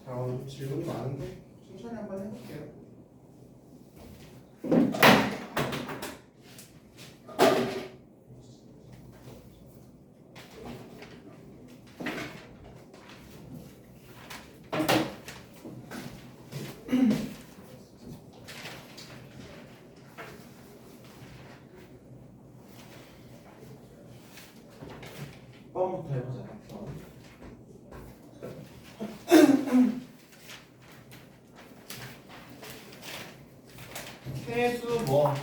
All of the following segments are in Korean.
자, 오늘 질문이 많은데 천천히 한번 해볼게요. 번부터 해보자. 세수 뭐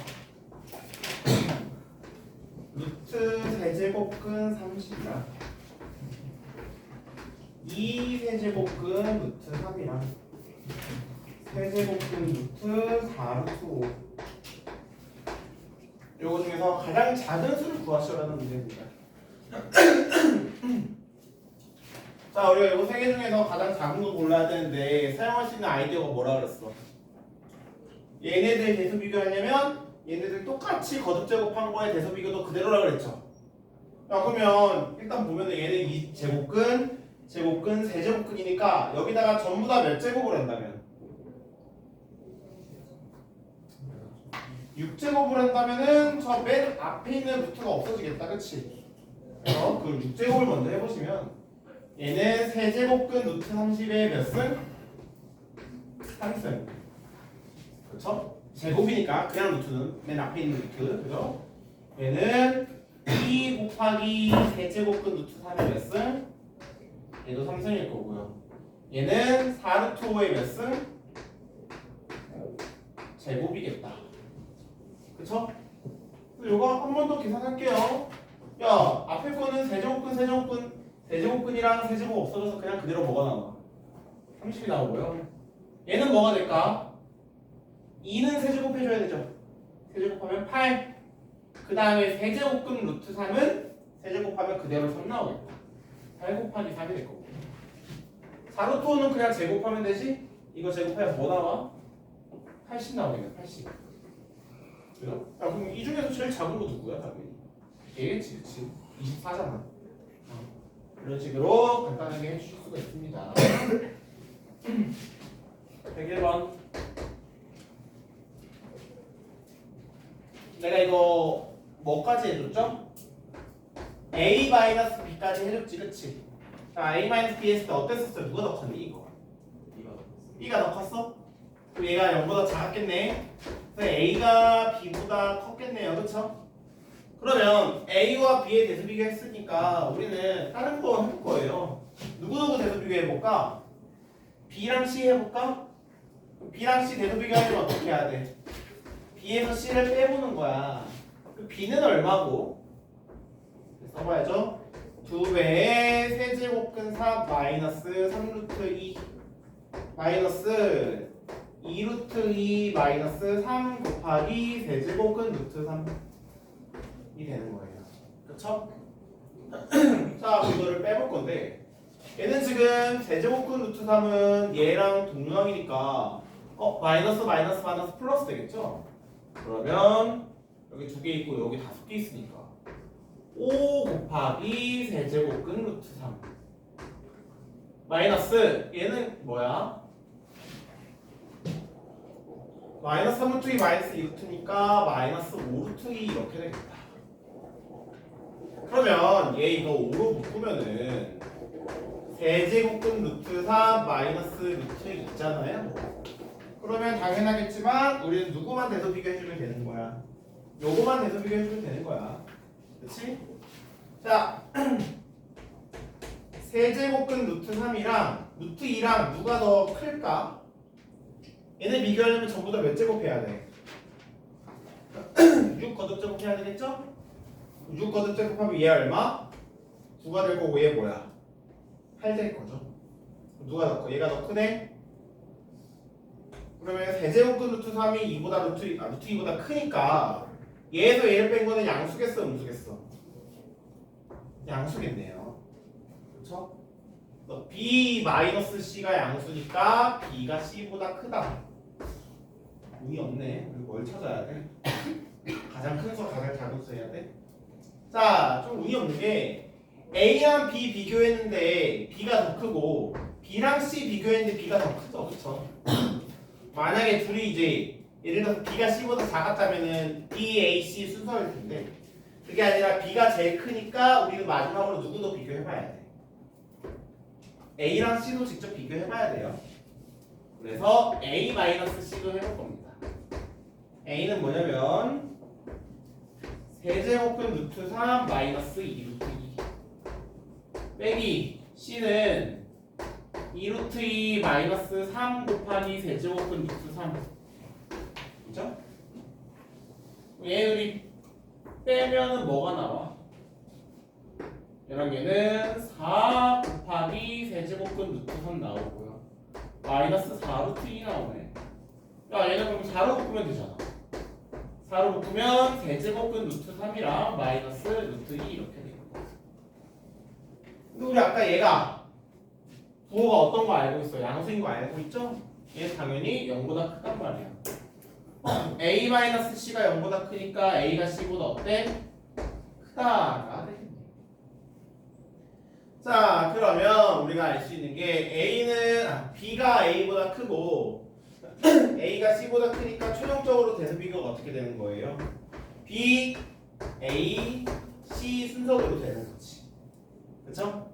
루트 세제곱근 30이랑 2 세제곱근 루트 3이랑 세제곱근 루트 4루트 5 요거 중에서 가장 작은 수를 구하시라는 문제입니다. 자, 우리가 이거 세 개 중에서 가장 작은 거 골라야 되는데 사용할 수 있는 아이디어가 뭐라 그랬어? 얘네들 대수 비교하려면 얘네들 똑같이 거듭 제곱한 거에 대수 비교도 그대로라 그랬죠. 자, 그러면 일단 보면은 얘는 2제곱근, 제곱근, 세제곱근이니까 여기다가 전부 다 몇 제곱을 한다면 6제곱을 한다면은 저 맨 앞에 있는 루트가 없어지겠다, 그치? 그래서 그 6제곱을 먼저 해보시면 얘는 세제곱근 루트 30의 몇 승? 3승. 그렇죠? 제곱이니까 그냥 루트는 맨 앞에 있는 루트. 그죠? 얘는 2 곱하기 세제곱근 루트 3의 몇 승? 얘도 3승일 거고요. 얘는 4루트 5의 몇 승? 제곱이겠다. 그쵸? 요거 한 번 더 계산할게요. 야, 앞에 거는 세제곱근, 세제곱근이랑 세제곱 없어져서 그냥 그대로 뭐가 나와? 30이 나오고요. 얘는 뭐가 될까? 2는 세제곱 해줘야 되죠. 세제곱하면 8. 그 다음에 세제곱근 루트 3은 세제곱하면 그대로 3 나오겠다. 8 곱하기 3이 될 거고. 4루트 5는 그냥 제곱하면 되지? 이거 제곱하면 뭐 나와? 80 나오겠네. 80. 그죠? 야, 그럼 이 중에서 제일 작은 거 누구야? 당연히 얘겠지, 그치? 24잖아. 이런 식으로 간단하게 해주실 수가 있습니다. 101번. 내가 이거 뭐까지 해줬죠? A-B까지 해줬지, 그치? 자, A-B 했을 때 어땠었어요? 누가 더 컸니, 이거? B가 더 컸어? 그럼 얘가 0보다 작았겠네? 그래서 A가 B보다 컸겠네요, 그쵸? 그러면 A와 B의 대수 비교했으니까 우리는 다른 거 해볼 거예요. 누구누구 대수 비교해볼까? B랑 C 해볼까? B랑 C 대수 비교하려면 어떻게 해야 돼? B에서 C를 빼보는 거야. B는 얼마고? 써봐야죠. 2배의 세제곱근 4 마이너스 3루트 2 마이너스 2루트 2 마이너스 3 곱하기 세제곱근 루트 3이 되는 거예요. 그쵸? 자, 이거를 빼볼 건데 얘는 지금 세제곱근 루트 3은 얘랑 동류항이니까 마이너스 마이너스 마이너스 플러스 되겠죠? 그러면 여기 2개 있고 여기 5개 있으니까 5 곱하기 세제곱근 루트 3 마이너스 얘는 뭐야? 마이너스 3루트 2 마이너스 2루트니까 마이너스 5루트 2 이렇게 되겠다. 그러면 얘 이거 5로 묶으면은 세제곱근 루트 3 마이너스 루트 있잖아요. 그러면 당연하겠지만 우리는 누구만 대소 비교해주면 되는 거야? 요거만 대소 비교해주면 되는 거야. 그치? 자, 세제곱근 루트 3이랑 루트 2랑 누가 더 클까? 얘네 비교하려면 전부 다 몇 제곱 해야 돼? 6 거듭 제곱 해야 되겠죠? 6 거듭 제곱하면 얘 얼마? 9가 될 거고 얘 뭐야? 8 될 거죠. 누가 더 커? 얘가 더 크네? 그러면 세제곱근 루트 3이 2보다 루트 2보다 크니까 얘에서 얘를 뺀 거는 양수겠어, 음수겠어? 양수겠네요. 그렇죠? B-C가 양수니까 B가 C보다 크다. 운이 없네. 우리 뭘 찾아야 돼? 가장 큰 수, 가장 작은 수 해야 돼? 자, 좀 운이 없는 게 A랑 B 비교했는데 B가 더 크고 B랑 C 비교했는데 B가 더 크죠, 그쵸? 만약에 둘이 이제 예를 들어서 B가 C보다 작았다면은 B, A, C 순서일 텐데 그게 아니라 B가 제일 크니까 우리는 마지막으로 누구도 비교해봐야 돼. A랑 C도 직접 비교해봐야 돼요. 그래서 A-C도 해볼 겁니다. A는 뭐냐면 세제곱근 루트 3 마이너스 2 루트 2 빼기 C는 2 루트 2 마이너스 3 곱하기 세제곱근 루트 3 그죠? 얘들이 빼면은 뭐가 나와? 얘랑 얘는 4 곱하기 세제곱근 루트 3 나오고요. 마이너스 4 루트 2 나오네. 야 얘는 그럼 4로 바꾸면 되잖아. 4로 바꾸면 세제곱근 루트 3이랑 마이너스 루트 2 이렇게 되고. 근데 우리 아까 얘가 부호가 어떤 거 알고 있어? 양수인 거 알고 있죠? 얘는 당연히 0보다 크단 말이야. A-C가 0보다 크니까 A가 C보다 어때? 크다가 되겠네. 자, 그러면 우리가 알 수 있는 게 B가 A보다 크고 A가 C보다 크니까 최종적으로 대수 비교가 어떻게 되는 거예요? B, A, C 순서대로 되는 거지. 그쵸?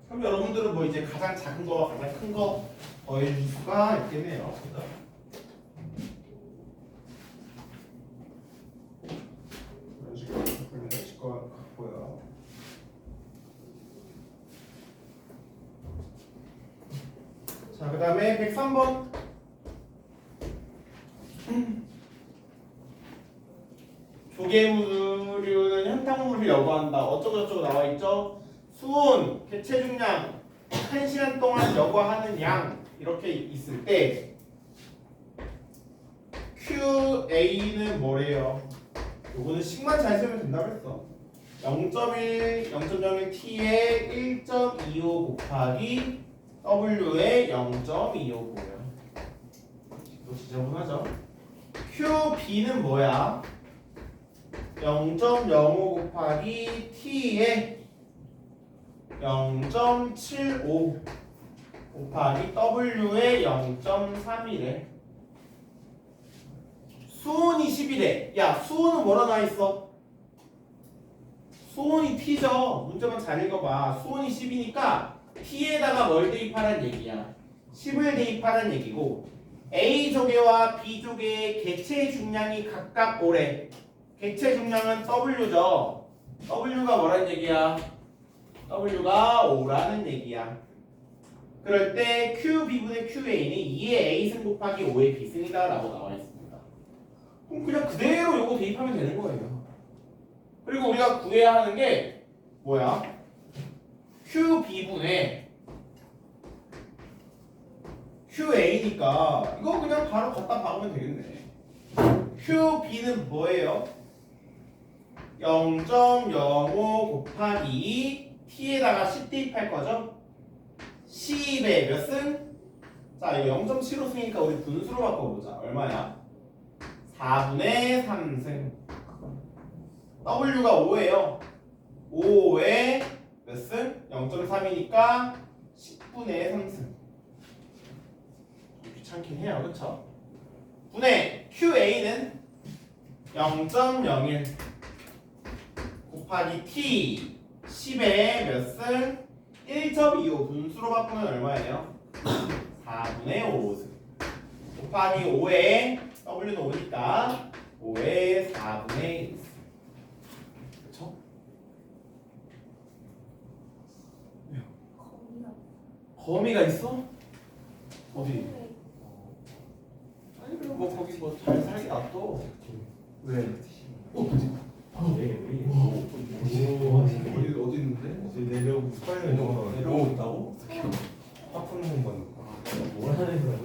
그럼 여러분들은 뭐 이제 가장 작은 거와 가장 큰 거 더할 수가 있겠네요. 그죠? 이런 식으로 풀면 되실 것 같고요. 자, 그 다음에 103번. 조개물류는 현탕물을 여과한다. 어쩌고저쩌고 나와있죠? 수온, 개체 중량, 1시간 동안 여과하는 양 이렇게 있을 때 QA는 뭐래요? 요거는 식만 잘 쓰면 된다고 했어. 0.1, 0.01T에 1.25 곱하기 W에 0.259요. 또 지저분하죠? QB는 뭐야? 0.05 곱하기 T에 0.75 곱하기 W에 0.31에 수온이 10이래. 야, 수온은 뭐라 나와있어? 수온이 T죠. 문제만 잘 읽어봐. 수온이 10이니까 T에다가 뭘 대입하라는 얘기야? 10을 대입하라는 얘기고 A조개와 B조개의 개체 중량이 각각 오래. 개체 중량은 W죠. W가 뭐라는 얘기야? W가 5라는 얘기야. 그럴 때 QB분의 QA는 2의 A승 곱하기 5의 B승이다 라고 나와 있습니다. 그럼 그냥 그대로 요거 대입하면 되는 거예요. 그리고 우리가 구해야 하는 게 뭐야? QB분의 QA니까 이거 그냥 바로 갖다 박으면 되겠네. QB는 뭐예요? 0.05 곱하기 T에다가 10 대입할 거죠? 10에 몇 승? 자, 이거 0.75 승이니까 우리 분수로 바꿔보자. 얼마야? 4분의 3승. W가 5예요. 5에 몇 승? 0.3이니까 10분의 3승. 귀찮긴 해요, 그쵸? 분의 QA는 0.01 곱하기 T 10에 몇 승? 1.25 분수로 바꾸면 얼마예요? 4분의 5승 곱하기 5에 W는 5니까 5에 4분의 1승. 그쵸? 거미가 있어? 어디? 아니 그럼 뭐 거기 뭐 잘 살게 놔둬. 왜? 어디 있는데? 저희 내려오고 스파이는 내려오고 있다고? 화푸는 건 뭘 하는 거야?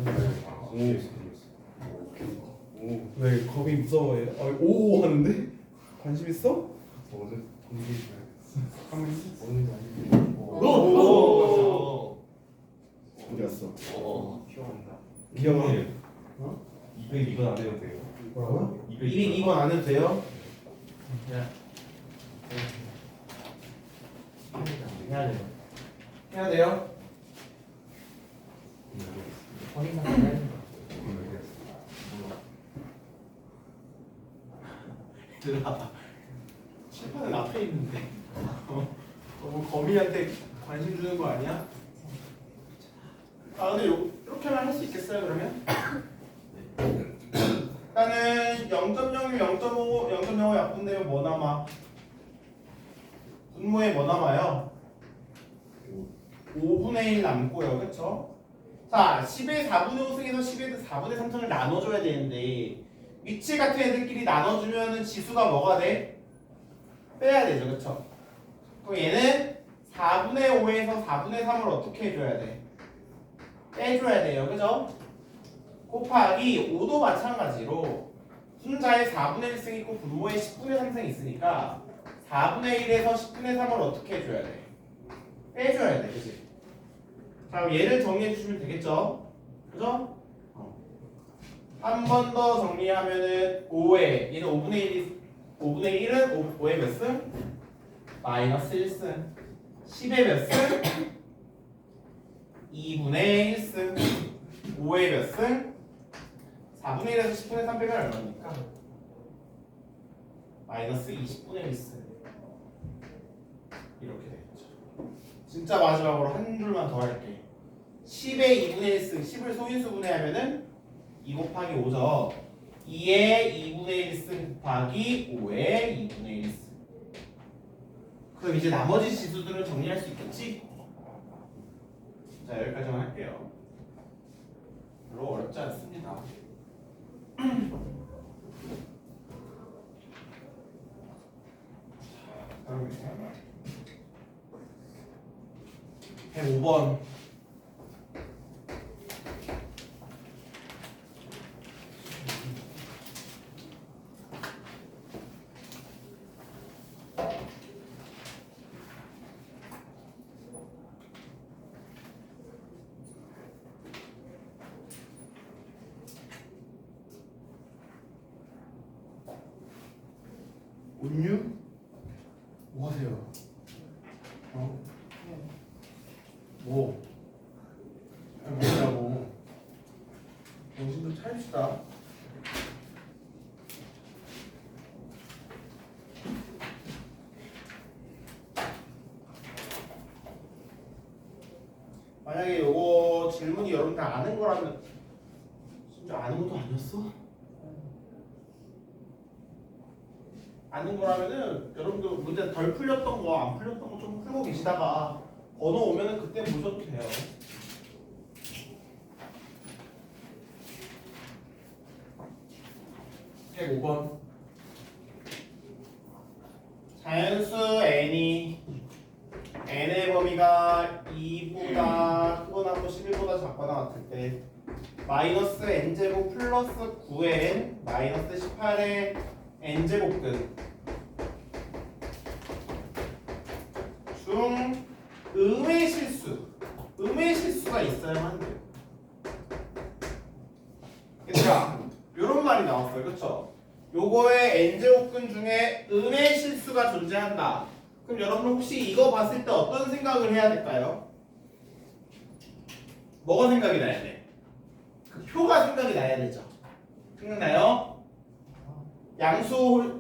왜 겁이 무서워해요? 오 하는데? 관심 있어? 어제 공기 가만히 어느 아니지? 오! 어디 갔어? 피워한다. 기억나? 202번 안 해도 돼요. 뭐라고? 202번 안 해도 돼요? 안 돼요. 해야 돼요. 해야 돼요? 확인만 해야 되는 거. 얘들아 칠판은 앞에 있는데 너무 거미한테 관심 주는 거 아니야? 아 근데 이렇게만 할 수 있겠어요 그러면? 일단은 0.0이면 0.5, 0.05 약분되면 뭐 남아? 분모에 뭐 남아요? 5분의 1 남고요 그쵸? 자 10의 4분의 5승에서 10의 4분의 3승을 나눠줘야 되는데 위치 같은 애들끼리 나눠주면은 지수가 뭐가 돼? 빼야 되죠 그쵸? 그럼 얘는 4분의 5에서 4분의 3을 어떻게 해줘야 돼? 빼줘야 돼요 그죠? 곱하기 5도 마찬가지로 분자에 4분의 1승 있고 분모에 10분의 3승 있으니까 4분의 1에서 10분의 3을 어떻게 해줘야 돼? 빼줘야 돼 그치? 자 그럼 얘를 정리해 주시면 되겠죠? 그죠? 한 번 더 정리하면은 5에 얘는 5분의 1은 5의 몇 승? 마이너스 1승 10의 몇 승? 2분의 1승 5의 몇 승? 4분의 1에서 10분의 3 빼면 얼마입니까? 마이너스 20분의 1승 이렇게 되겠죠 진짜 마지막으로 한 줄만 더 할게 10의 2분의 1승 10을 소인수분해 하면은 2 곱하기 5죠 2의 2분의 1승 곱하기 5의 2분의 1승 그럼 이제 나머지 지수들은 정리할 수 있겠지? 자 여기까지만 할게요 별로 어렵지 않습니다 다음에 105번 온유? 뭐 하세요? 어? 뭐? 뭐냐고 정신 좀 차립시다 만약에 요거 질문이 여러분들 아는 거라면 진짜 아는 것도 아니었어? 아는 거라면은 여러분들 문제 덜 풀렸던 거 안 풀렸던 거 좀 풀고 계시다가 번호 오면은 그때 보셔도 돼요. 책 5번 자연수 n이 n의 범위가 2보다 크거나 또 11보다 작거나 같을 때 마이너스 n제곱 플러스 9n 마이너스 18의 n제곱근 중 음의 실수가 있어야만 돼요. 얘들아 요런 말이 나왔어요. 그쵸? 요거의 n제곱근 중에 음의 실수가 존재한다. 그럼 여러분 혹시 이거 봤을 때 어떤 생각을 해야 될까요? 뭐가 생각이 나야 돼? 그 표가 생각이 나야 되죠. 생각나요? 양수,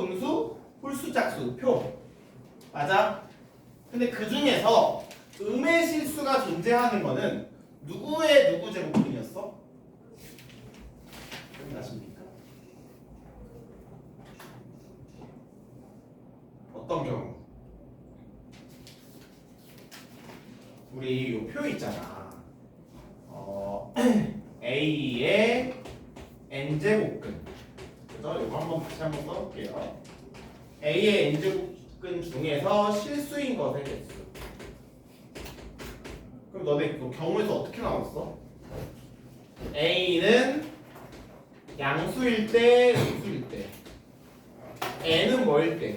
음수, 홀수, 짝수, 표. 맞아? 근데 그 중에서 음의 실수가 존재하는 거는 누구의 누구 제곱근이었어? 기억나십니까? 어떤 경우? 우리 요 표 있잖아. A의 n제곱근. 그래서 이거 한번 다시 한번 써볼게요. A의 n제곱근 중에서 실수인 것의 개수. 그럼 너네 그 경우에서 어떻게 나왔어? A는 양수일 때, 음수일 때. N은 뭐일 때?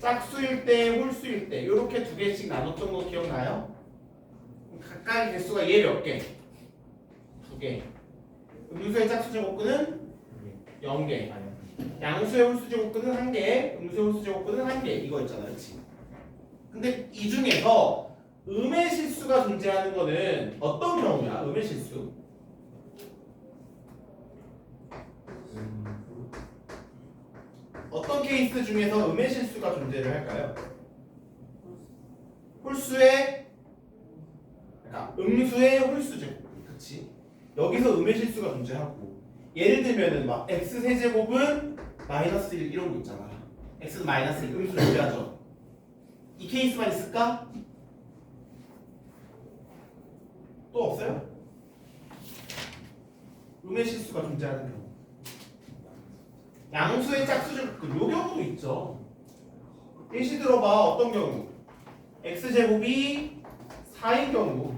짝수일 때, 홀수일 때. 이렇게 두 개씩 나눴던 거 기억나요? 각각의 개수가 얘 몇 개? 두 개. 음수의 짝수 제곱근은 0개. 양수의 홀수 제곱근은 1개, 음수의 홀수 제곱근은 1개. 이거 있잖아, 그렇지? 근데 이 중에서 음의 실수가 존재하는 거는 어떤 경우야? 음의 실수. 어떤 케이스 중에서 음의 실수가 존재를 할까요? 홀수의, 그러니까 음수의 홀수제곱. 그치? 여기서 음의 실수가 존재하고, 예를 들면은 막 x 세제곱은 마이너스 1 이런 거 있잖아. x는 마이너스 1 음수 존재하죠. 이 케이스만 있을까? 또 없어요? 음의 실수가 존재하는 경우. 양수의 짝수제곱, 요 경우도 있죠. 예시 들어봐. 어떤 경우? x제곱이 4인 경우.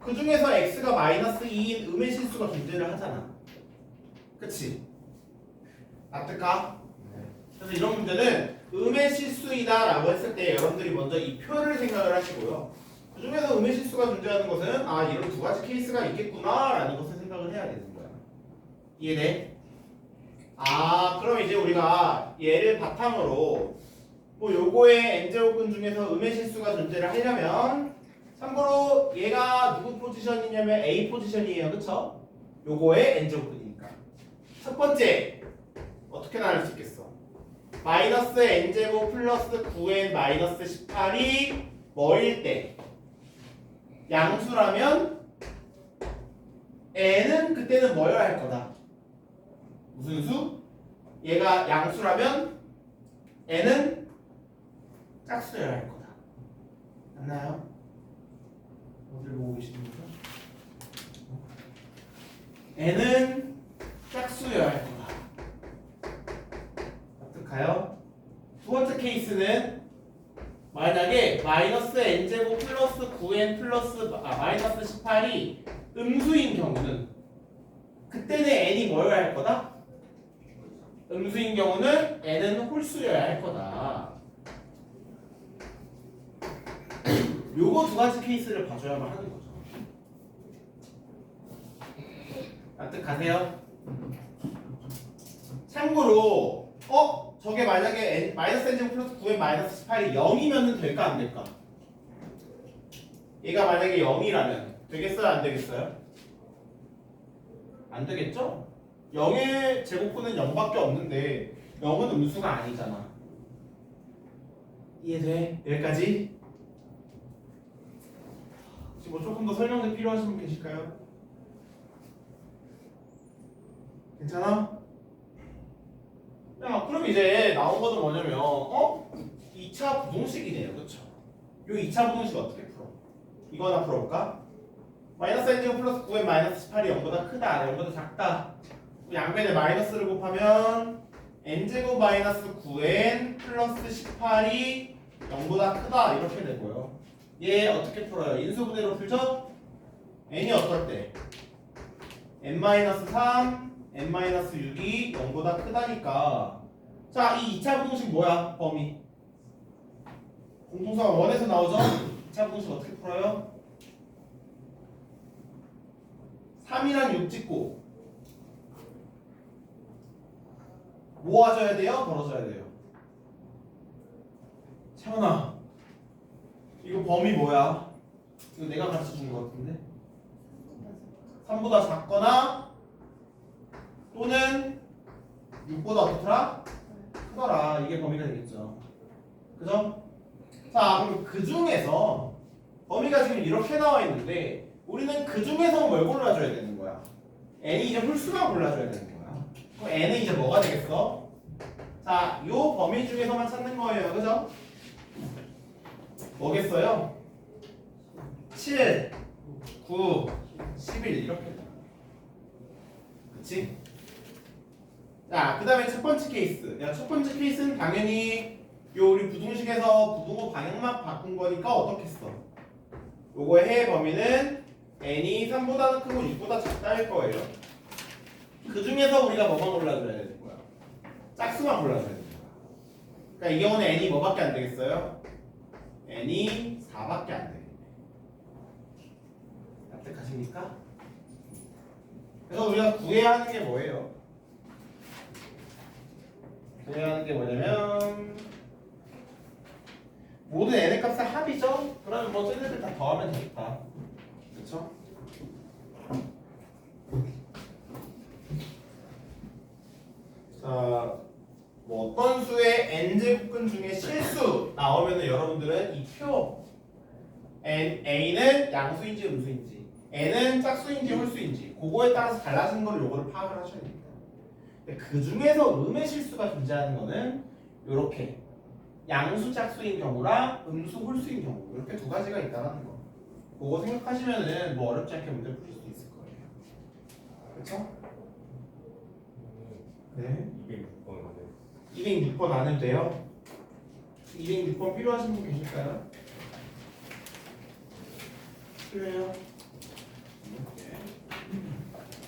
그 중에서 x가 마이너스 2인 음의 실수가 존재를 하잖아. 그치? 납득가? 그래서 이런 문제는 음의 실수이다 라고 했을 때 여러분들이 먼저 이 표를 생각을 하시고요. 그 중에서 음의 실수가 존재하는 것은 아 이런 두 가지 케이스가 있겠구나 라는 것을 생각을 해야 되는 거야. 이해돼? 아 그럼 이제 우리가 얘를 바탕으로 뭐 요거의 n제곱근 중에서 음의 실수가 존재를 하려면 참고로 얘가 누구 포지션이냐면 A 포지션이에요. 그쵸? 요거의 n제곱근이니까 첫 번째 어떻게 나눌 수 있겠어? 마이너스 n제곱 플러스 9n 마이너스 18이 뭐일 때? 양수라면 n은 그때는 뭐여야 할 거다? 무슨 수? 얘가 양수라면 n은 짝수여야 할 거다. 맞나요? 어디를 보고 계십니까? n은 짝수여야 할 거다. 납득하여? 두 번째 케이스는 만약에 마이너스 n제곱 플러스 9n 플러스 마이너스 18이 음수인 경우는 그때는 n이 뭐여야 할 거다? 음수인 경우는 n은 홀수여야 할 거다. 요거 두 가지 케이스를 봐줘야만 하는 거죠. 납득하세요? 참고로 저게 만약에 마이너스 n제곱 플러스 9n 마이너스 18이 0이면 될까 안 될까? 얘가 만약에 0이라면 되겠어요 안 되겠어요? 안 되겠죠? 0의 제곱근은 0밖에 없는데 0은 음수가 아니잖아. 이해돼? 여기까지? 혹시 뭐 조금 더 설명이 필요하신 분 계실까요? 괜찮아? 야, 그럼 이제 나온 거는 뭐냐면 2차 부동식이네요. 그쵸? 요 2차 부동식 어떻게 풀어? 이거 하나 풀어볼까? 마이너스 n제곱 플러스 9n 마이너스 18이 0보다 크다, 0보다 작다. 양변에 마이너스를 곱하면 n제곱 마이너스 9n 플러스 18이 0보다 크다 이렇게 되고요. 얘 어떻게 풀어요? 인수분해로 풀죠? n이 어떨 때? n-3, n-6이 0보다 크다니까. 자, 이 2차 부동식 뭐야? 범위 공통수가 1에서 나오죠? 2차 부동식 어떻게 풀어요? 3이랑 6 찍고 모아줘야 돼요? 벌어줘야 돼요? 채원아 이거 범위 뭐야? 이거 내가 가르쳐준 것 같은데 3보다 작거나 또는 6보다 어떻더라? 크더라. 이게 범위가 되겠죠. 그죠? 자 그럼 그 중에서 범위가 지금 이렇게 나와 있는데 우리는 그 중에서 뭘 골라줘야 되는 거야? n이 이제 홀수만 골라줘야 되는 거야. 그럼 n은 이제 뭐가 되겠어? 자, 요 범위 중에서만 찾는 거예요. 그죠? 뭐겠어요? 7, 9, 11 이렇게 돼. 그치? 자, 그 다음에 첫 번째 케이스. 야, 첫 번째 케이스는 당연히 요 우리 부등식에서 부등호 방향만 바꾼 거니까 어떻겠어? 요거의 해의 범위는 n이 3보다는 크고 6보다 작다일 거예요. 그 중에서 우리가 뭐만 골라줘야 되는 거야? 짝수만 골라줘야 되는 거야. 그러니까 이 경우는 n이 뭐밖에 안 되겠어요? n이 4밖에 안 되겠네. 납득하십니까? 그래서 우리가 구해야 하는 게 뭐예요? 구해야 하는 게 뭐냐면 모든 n의 값의 합이죠? 그러면 뭐 쟤네들 다 더하면 되겠다. 그쵸? 자, 뭐 어떤 수의 n제곱근 중에 실수 나오면은 여러분들은 이 표 a는 양수인지 음수인지 n은 짝수인지 홀수인지 그거에 따라서 달라지는 걸 요거를 파악을 하셔야 됩니다. 근데 그 중에서 음의 실수가 존재하는 거는 요렇게 양수 짝수인 경우랑 음수 홀수인 경우 이렇게 두 가지가 있다는 거. 그거 생각하시면은 뭐 어렵지 않게 문제 풀 수 있을 거예요. 그렇죠? 네. 206번인데 206번 안 해도 돼요? 206번 필요하신 분 계실까요? 필요해요?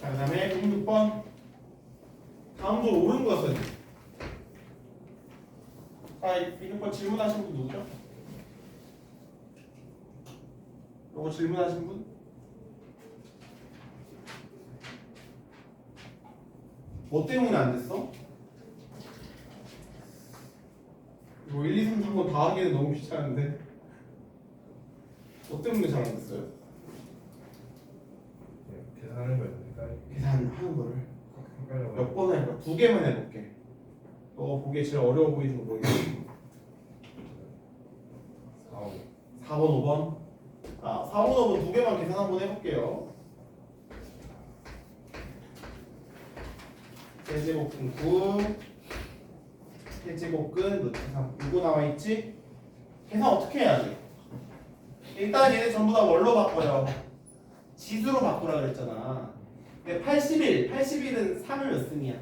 자, 그 다음에 6번 다음 줄 옳은 것은 자, 6번 질문하신 분 누구죠? 요거 질문하신 분? 뭐 때문에 안 됐어? 이거 1, 2, 3, 4번 다 하기는 너무 귀찮은데 뭐 때문에 잘 안 됐어요? 계산하는 거였으니까 계산하는 거를 헷갈려. 몇 번을 해볼까? 2개만 해볼게. 너 보기에 제일 어려워 보이는 거 뭐겠어? 4, 4번, 5번. 자, 4번, 5번 2개만 계산 한번 해볼게요. 세제곱근 9, 세제곱근 루트 3. 이거 나와 있지? 계산 어떻게 해야 돼? 일단 얘네 전부 다 뭘로 바꿔요? 지수로 바꾸라 그랬잖아. 근데 81은 3의 몇 승이야?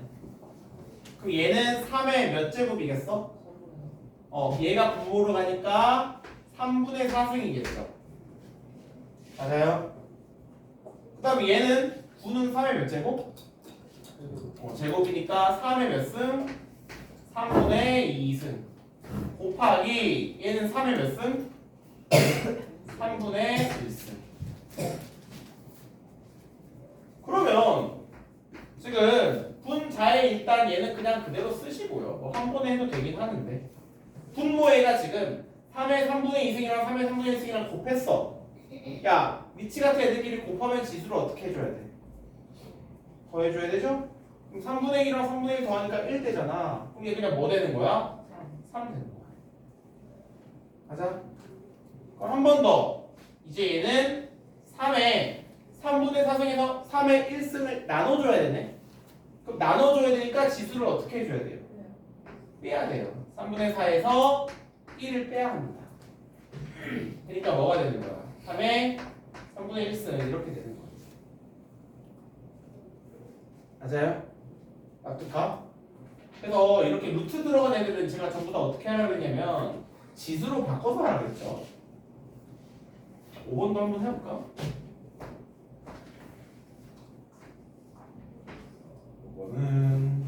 그럼 얘는 3의 몇 제곱이겠어? 얘가 부호로 가니까 3분의 4승이겠죠. 맞아요? 그 다음에 얘는 9는 3의 몇 제곱? 제곱이니까 3의 몇 승? 3분의 2승. 곱하기 얘는 3의 몇 승? 3분의 1승. 그러면 지금 분자에 일단 얘는 그냥 그대로 쓰시고요. 뭐 한 번에 해도 되긴 하는데 분모에가 지금 3의 3분의 2승이랑 3의 3분의 1승이랑 곱했어. 야, 위치 같은 애들끼리 곱하면 지수를 어떻게 해줘야 돼? 더해줘야 되죠? 그럼 3분의 1이랑 3분의 1 더하니까 1 되잖아. 그럼 얘 그냥 뭐 되는 거야? 3 되는 거야. 가자. 그럼 한 번 더. 이제 얘는 3의 3분의 4승에서 3의 1승을 나눠줘야 되네. 그럼 나눠줘야 되니까 지수를 어떻게 해줘야 돼요? 빼야 돼요. 3분의 4에서 1을 빼야 합니다. 그러니까 뭐가 되는 거야? 3의 3분의 1승 이렇게 되는 거야. 맞아요? 납득가? 그래서 이렇게 루트 들어간 애들은 제가 전부 다 어떻게 하라고 했냐면 지수로 바꿔서 하라고 했죠. 5번도 한번 해볼까? 5번은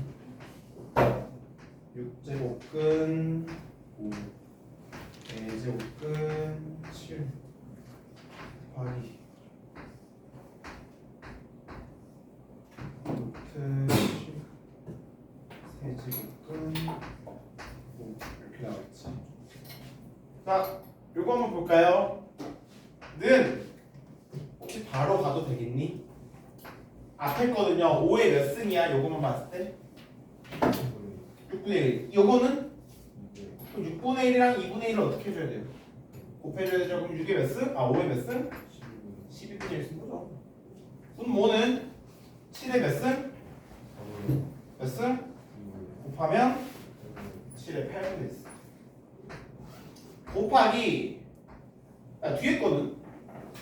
6제곱근 5 4제곱근 7 곱하기 루트 10 세제곱근 5 이렇게 나와있지. 자, 요거 한번 볼까요? 는 혹시 바로 가도 되겠니? 앞에 거는요 5의 몇 승이야? 요거만 봤을 때 6분의 1. 요거는 6분의 1이랑 2분의 1을 어떻게 해줘야 돼요? 곱해줘야 되죠. 그럼 6의 몇 승? 5의 몇 승? 12분의 1 승 거죠. 분모는 7의 몇 승? 몇 승? 곱하면 7의 8분의 1 승. 곱하기 뒤에 거는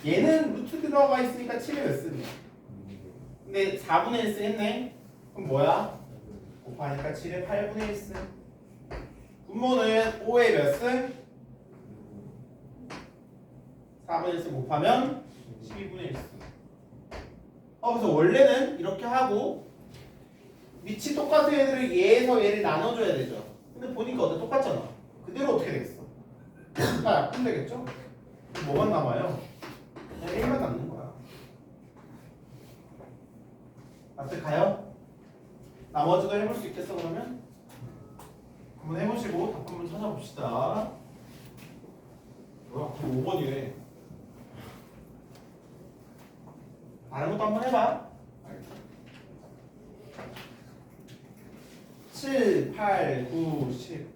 얘는 루트 들어가 있으니까 7의 몇 승이야. 근데 4분의 1승 했네. 그럼 뭐야? 곱하니까 7의 8분의 1승. 분모는 5의 몇 승? 4분의 1승 곱하면 12분의 1승. 그래서 원래는 이렇게 하고 위치 똑같은 애들을 얘에서 얘를 나눠줘야 되죠. 근데 보니까 어때? 똑같잖아. 그대로 어떻게 되겠어? 다 약분 되겠죠? 뭐가 남아요? 그냥 1만 남는 거야. 납득가요? 나머지도 해볼 수 있겠어 그러면? 한번 해보시고 답 한번 찾아봅시다. 뭐야? 5번이래. 다른 것도 한번 해봐. 7, 8, 9, 10.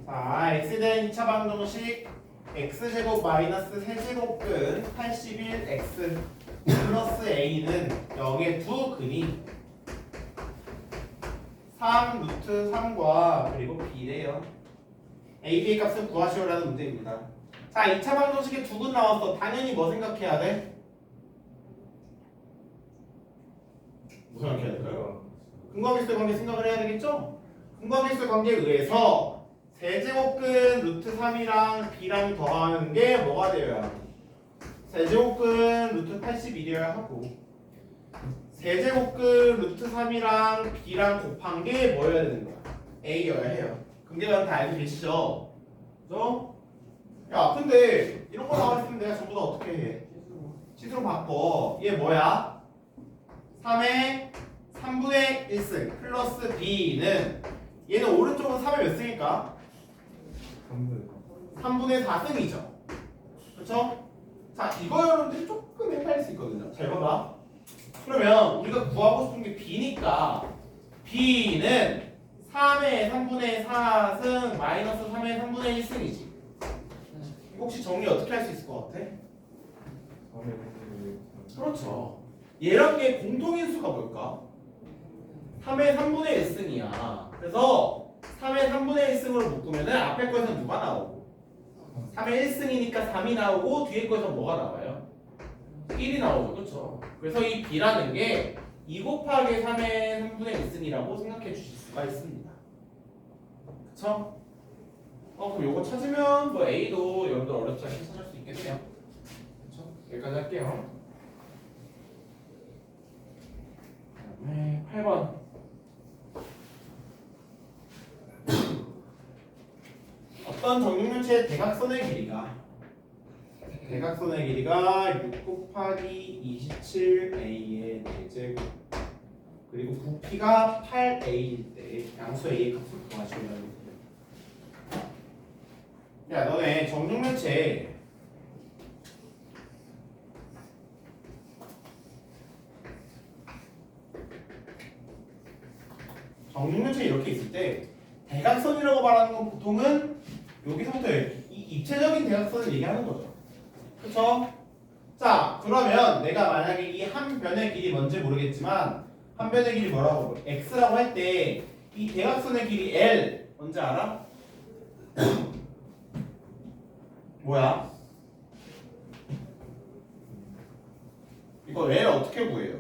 자, x된 2차 방정식 x제곱 마이너스 세제곱근 81x 플러스 a는 0의 두 근이 3 루트 3과 그리고 b래요. a, b의 값을 구하시오라는 문제입니다. 자, 2차 방정식에 두 근 나왔어. 당연히 뭐 생각해야 돼? 뭐 생각해야 될까요? 근과계수의 관계 생각을 해야 되겠죠? 근과계수의 관계에 의해서 세제곱근 루트 3이랑 b랑 더하는 게 뭐가 되어야 하고 세제곱근 루트 81이어야 하고 세제곱근 루트 3이랑 b랑 곱한 게 뭐여야 되는 거야? a여야 해요. 근계관 다 알고 계시죠? 그죠? 야 근데 이런 거 나와있으면 내가 전부 다 어떻게 해? 치수로 바꿔. 얘 뭐야? 3의 3분의 1승 플러스 b는 얘는 오른쪽은 3의 몇 승일까? 3분의 4승이죠. 그렇죠? 자, 이거 여러분들이 조금 헷갈릴 수 있거든요. 잘 봐봐. 그러면 우리가 구하고 싶은 게 b니까 b는 3의 3분의 4승 마이너스 3의 3분의 1승이지. 혹시 정리 어떻게 할 수 있을 것 같아? 그렇죠. 얘랑 얘 공통인수가 뭘까? 3의 3분의 1승이야. 그래서 3의 3분의 1승으로 묶으면은 앞에 거에서 누가 나오고 3의 1승이니까 3이 나오고 뒤에 거에서 뭐가 나와요? 1이 나오죠. 그렇죠. 그래서 이 b라는 게 2 곱하기 3의 3분의 1승이라고 생각해 주실 수가 있습니다. 그쵸? 그럼 요거 찾으면 뭐 a도 여러분들 어렵지 않게 찾을 수 있겠네요. 그쵸? 여기까지 할게요. 그 다음에 8번 어떤 정육면체의 대각선의 길이가 6 곱하기 27a의 4제곱 그리고 부피가 8a일 때 양수 a의 값을 구하시면 야 너네 정육면체 이렇게 있을 때 대각선이라고 말하는 건 보통은 여기서부터 이 입체적인 대각선을 얘기하는 거죠. 그쵸? 자 그러면 내가 만약에 이 한 변의 길이 뭔지 모르겠지만 한 변의 길이 뭐라고 x라고 할 때 이 대각선의 길이 L 뭔지 알아? 뭐야? 이거 L 어떻게 구해요?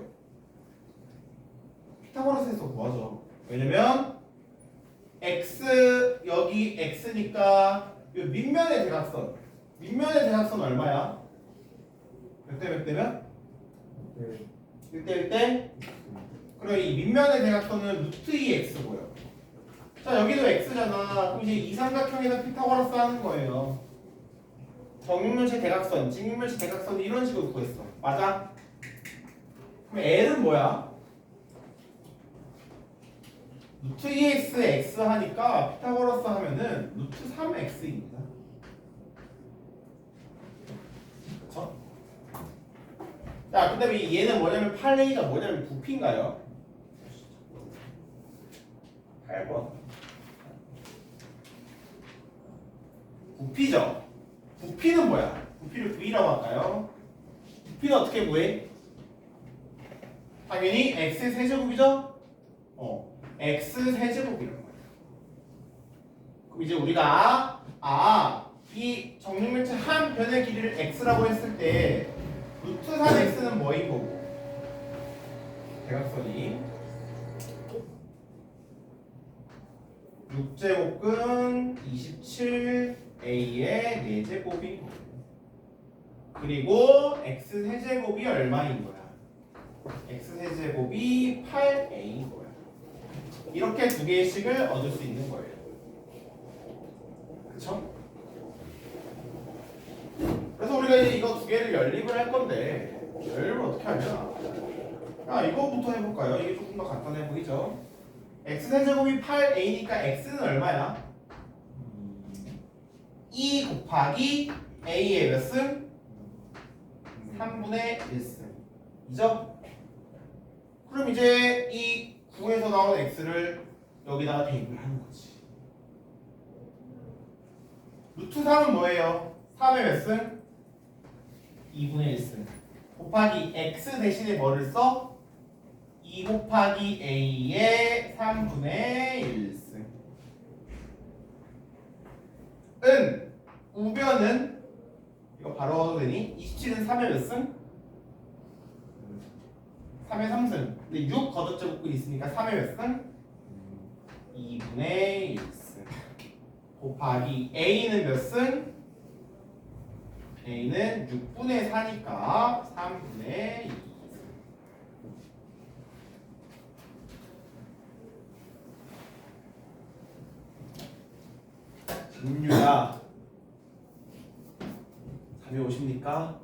피타고라스에서 구하죠. 왜냐면 x 여기 x니까 이 밑면의 대각선 얼마야? 몇 대 몇 대면? 1대 1대? 그럼 이 밑면의 대각선은 루트 2x고요. 자 여기도 x잖아. 그럼 이제 이삼각형에서 피타고라스 하는 거예요. 정육면체 대각선, 직육면체 대각선을 이런 식으로 구했어. 맞아? 그럼 L은 뭐야? 루트 2x x 하니까 피타고라스 하면은 루트 3x입니다. 그쵸? 자, 그 다음에 얘는 뭐냐면 8a가 뭐냐면 부피인가요? 8번. 부피죠? 부피는 뭐야? 부피를 V라고 할까요? 부피는 어떻게 구해? 당연히 x 세제곱이죠? x 세제곱이라는 거예요. 그럼 이제 우리가 이 정육면체 한 변의 길이를 x라고 했을 때 루트 3x는 뭐인 거고? 대각선이 6제곱근 27a의 4제곱인 거고 그리고 x 세제곱이 얼마인 거야? x 세제곱이 8a인 거야. 이렇게 두 개씩을 얻을 수 있는 거예요. 그쵸? 그래서 우리가 이제 이거 두 개를 연립을 할 건데 연립을 어떻게 하냐? 이거부터 해볼까요? 이게 조금 더 간단해 보이죠? x 세제곱이 8a니까 x는 얼마야? 2 곱하기 a의 몇 승? 3분의 1승 이죠? 그럼 이제 이 9에서 나온 x를 여기다가 대입을 하는 거지. 루트 3은 뭐예요? 3의 몇 승? 2분의 1승 곱하기 x 대신에 뭐를 써? 2 곱하기 a의 3분의 1승 은 우변은 이거 바로 얻어도 되니? 27은 3의 몇 승? 3의 3승 근데 6 걷어째복근 있으니까 3의 몇 승? 2분의 1승 곱하기 a는 몇 승? a는 6분의 4니까 3분의 2승 김유야 잠이 오십니까?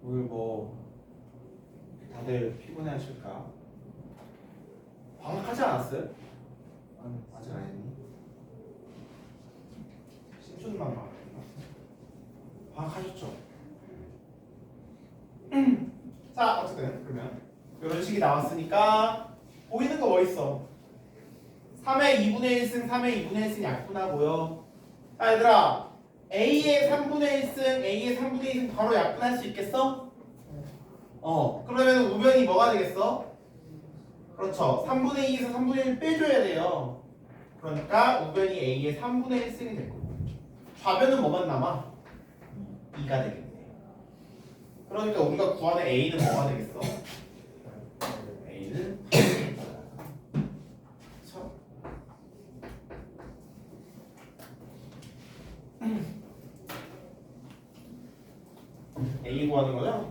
오늘 뭐 다들 피곤해 하실까? 방학하지 않았어요? 아직 안 했니? 신촌만 방학했나? 방학하셨죠? 자 어쨌든 그러면 이런 식이 나왔으니까 보이는 거 뭐 있어? 3의 2분의 1승 3의 2분의 1승 약분하고요. 자 얘들아 a의 3분의 1승 a의 3분의 1승 바로 약분할 수 있겠어? 그러면 우변이 뭐가 되겠어? 그렇죠 3분의 2에서 3분의 1 빼줘야 돼요. 그러니까 우변이 a의 3분의 1승이 될 거고 좌변은 뭐만 남아? 2가 되겠네. 그러니까 우리가 구하는 a는 뭐가 되겠어? a는 그렇죠? A 구하는 거죠?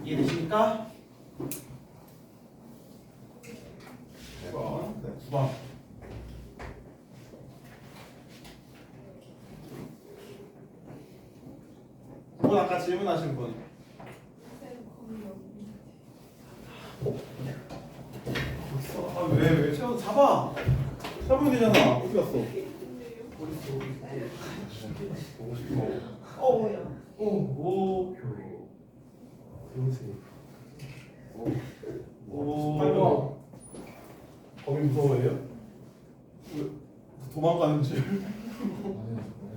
이해되십니까? 9번. 네, 9번. 9번 아까 질문하신 분. 왜 채워 잡아. 잡으면 되잖아. 어디 갔어? 오. 오. 범이 무서워해요? 도망가는 줄.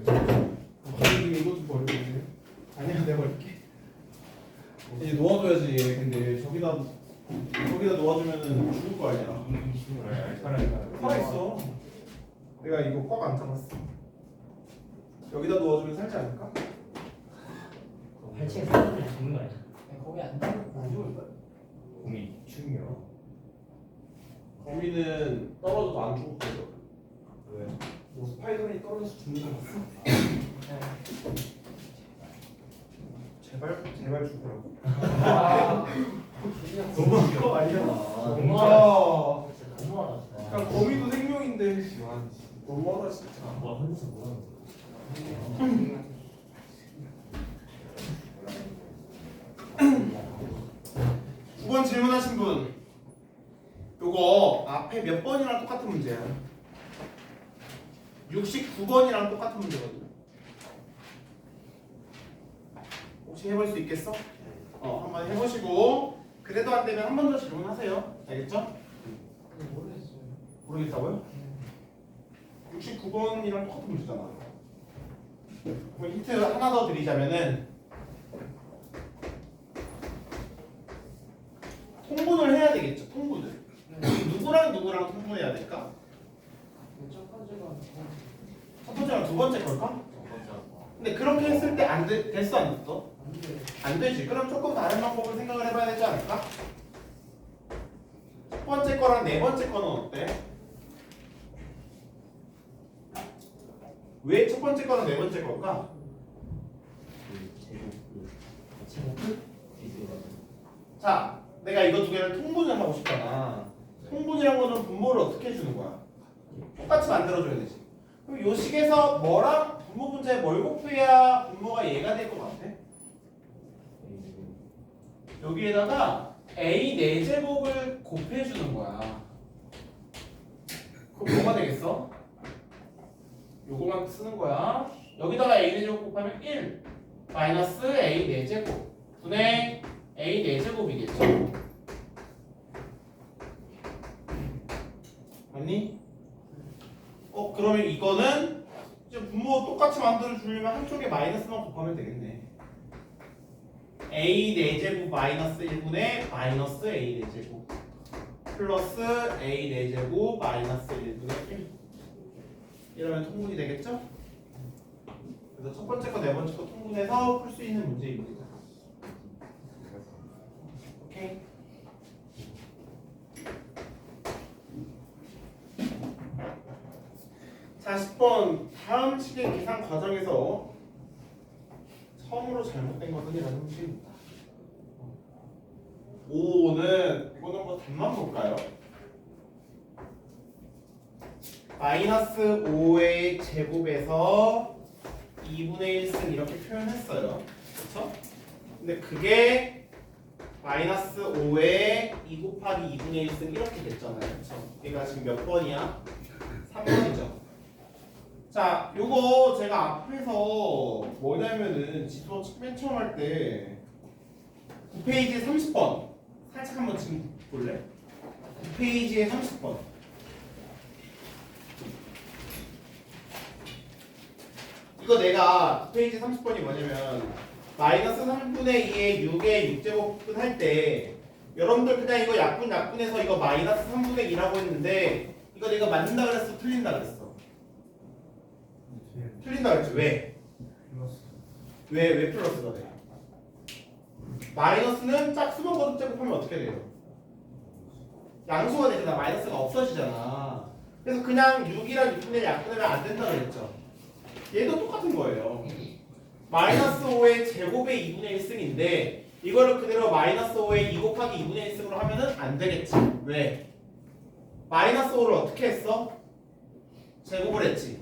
범이 이거 좀 버리겠네. 아니야 내가 볼게. 이제 놓아줘야지. 근데 저기다 놓아주면은 죽을 거 아니야. 살아있어. 내가 이거 꽉 안 잡았어. 여기다 놓아주면 살지 않을까? 발치에 사람이 죽는 거 아니야? 거기 안 죽을 거야. 공이 충이요. 범이는 떨어져도 안 죽었거든. 왜? 뭐 스파이더맨이 떨어져서 죽는 거 봤어? 제발 죽으라고. 너무한 거 아니야? 와. 진짜 너무하다 진짜. 그냥 범이도 생명인데. 지원. 너무하다 진짜. 뭐야 혼자서 뭐하는 거야? 9번 질문하신 분. 요거 앞에 몇 번이랑 똑같은 문제야. 69번이랑 똑같은 문제거든. 혹시 해볼 수 있겠어? 한번 해보시고 그래도 안 되면 한 번 더 질문하세요. 알겠죠? 모르겠어요. 모르겠다고요? 69번이랑 똑같은 문제잖아. 그럼 힌트 하나 더 드리자면은 통분을 해야 되겠죠. 통분을. 누구랑 누구랑 통분해야 될까? 첫 번째가 첫 번째랑 두 번째 걸까? 근데 그렇게 했을 때 안 됐어 안 됐어? 안 돼. 안 되지. 그럼 조금 다른 방법을 생각을 해봐야 되지 않을까? 첫 번째 거랑 네 번째 거는 어때? 왜 첫 번째 거랑 네 번째 걸까? 자, 내가 이거 두 개를 통분을 하고 싶잖아. 통분이란 거는 분모를 어떻게 해주는 거야? 똑같이 만들어줘야 되지. 그럼 요 식에서 뭐랑 분모 분자에 뭘 곱해야 분모가 얘가 될 것 같아? 여기에다가 a 4제곱을 곱해주는 거야. 그럼 뭐가 되겠어? 요거만 쓰는 거야. 여기다가 a 4제곱 곱하면 1 마이너스 a 4제곱 분의 a 4제곱이겠죠. 맞니? 그러면 이거는 이제 분모 똑같이 만들어 주려면 한쪽에 마이너스만 곱하면 되겠네. a 4제곱 마이너스 1분의 마이너스 a 4제곱 플러스 a 4제곱 마이너스 1분의 1 이러면 통분이 되겠죠? 그래서 첫 번째 거, 네 번째 거 통분해서 풀 수 있는 문제입니다. 오케이? 자, 10번 다음 식의 계산 과정에서 처음으로 잘못된 것은 이라는 문제입니다. 5는 이거는 뭐 답만 볼까요? 마이너스 5의 제곱에서 2분의 1승 이렇게 표현했어요. 그렇죠? 근데 그게 마이너스 5에 2 곱하기 2분의 1승 이렇게 됐잖아요. 그렇죠? 얘가 지금 몇 번이야? 3번이죠. 자, 요거 제가 앞에서 뭐냐면은 지도 맨 처음 할 때 9페이지 30번 살짝 한번 지금 볼래? 9페이지에 30번 이거 내가 9페이지 30번이 뭐냐면 마이너스 3분의 2에 6의 6제곱분 할 때 여러분들 그냥 이거 약분해서 이거 마이너스 3분의 2라고 했는데 이거 내가 맞는다 그랬어? 틀린다 그랬어? 틀린다 그랬지? 왜? 왜 플러스가 돼? 마이너스는 짝수만 거듭 제곱하면 어떻게 돼요? 양수가 되잖아. 마이너스가 없어지잖아. 그래서 그냥 6이랑 6분의 1 약분하면 안 된다 그랬죠? 얘도 똑같은 거예요. 마이너스 5의 제곱의 2분의 1승인데 이거를 그대로 마이너스 5의 2 곱하기 2분의 1승으로 하면은 안 되겠지. 왜? 마이너스 5를 어떻게 했어? 제곱을 했지.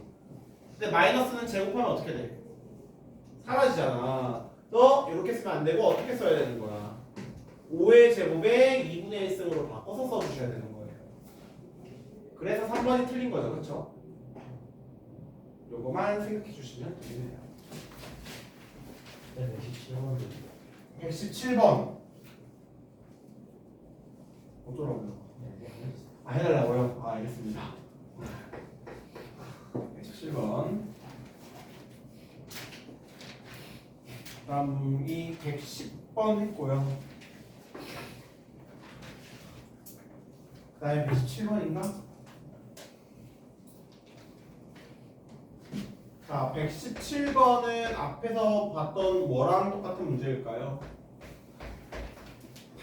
근데 마이너스는 제곱하면 어떻게 돼? 사라지잖아. 너 이렇게 쓰면 안 되고 어떻게 써야 되는 거야? 5의 제곱에 2분의 1승으로 바꿔서 써주셔야 되는 거예요. 그래서 3번이 틀린 거죠. 그렇죠? 요거만 생각해 주시면 되겠네요. 네, 117번. 117번 어쩌라고요? 해달라고요? 알겠습니다. 117번 다음 이 110번 했고요. 그 다음에 117번인가? 자, 117번은 앞에서 봤던 뭐랑 똑같은 문제일까요?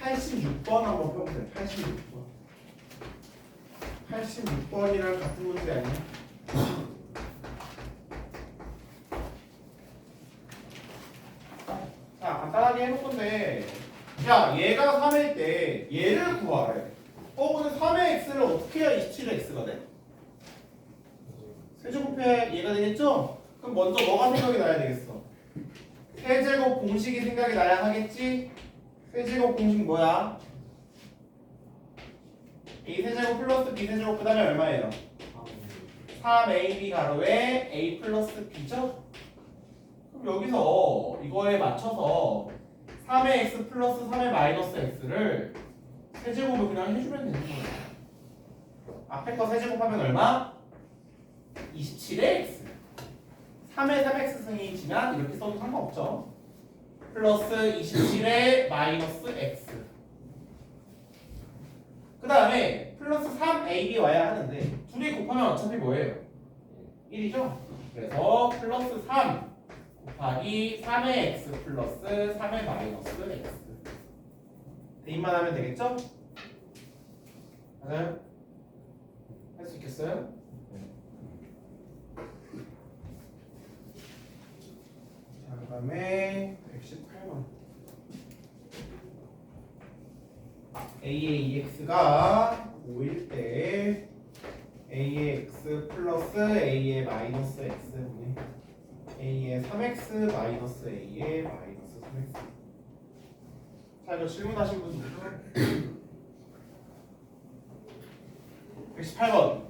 86번 한번 펴보세요. 86번 86번이랑 같은 문제 아니야? 자, 간단하게 해볼 건데 야, 얘가 3일 때 얘를 구하래. 근데 3의 x를 어떻게 해야 27의 x가 돼? 세제곱해 얘가 되겠죠? 그럼 먼저 뭐가 생각이 나야 되겠어? 세제곱 공식이 생각이 나야 하겠지? 세제곱 공식 뭐야? a 세제곱 플러스 b 세제곱 그 다음에 얼마예요? 3ab 가로에 a 플러스 b죠? 그럼 여기서 이거에 맞춰서 3의 x 플러스 3의 마이너스 x를 세제곱을 그냥 해주면 되는 거예요. 앞에 거 세제곱하면 얼마? 27의 x 3의 3x승이 지면 이렇게 써도 상관없죠. 플러스 27의 마이너스 x 그 다음에 플러스 3ab 와야 하는데 둘이 곱하면 어차피 뭐예요? 1이죠? 그래서 플러스 3 곱하기 3의 x 플러스 3의 마이너스 x 대입만 하면 되겠죠? 맞아요? 할 수 있겠어요? 자, 그 다음에 118번 a의 2x가 5일 때 a의 x 플러스 a의 마이너스 x분의 a의 3x 마이너스 a의 마이너스 3x 자, 이거 질문하신 분 누구죠? 118번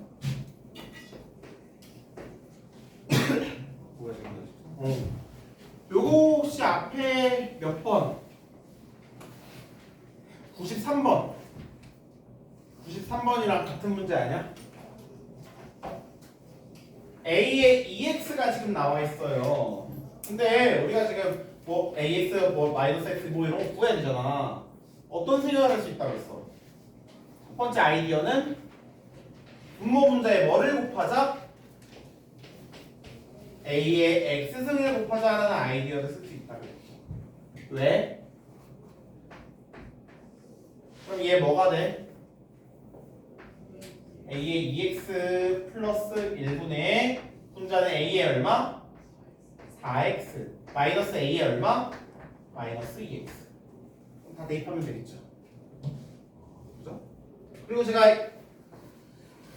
요거 혹시 앞에 몇 번? 93번. 93번이랑 같은 문제 아니야? A에 EX가 지금 나와 있어요. 근데 우리가 지금 뭐 AX 뭐 마이너스 X 뭐 이런 거 구해야 되잖아. 어떤 생각을 할 수 있다고 했어? 첫 번째 아이디어는 분모 분자에 뭐를 곱하자? A의 X승을 곱하자라는 아이디어를 쓸 수 있다고 했어. 왜? 그럼 얘 뭐가 돼? A의 2x 플러스 1분의 분자는 A의 얼마? 4x 마이너스 A의 얼마? 마이너스 2x 다 대입하면 되겠죠. 그죠? 그리고 제가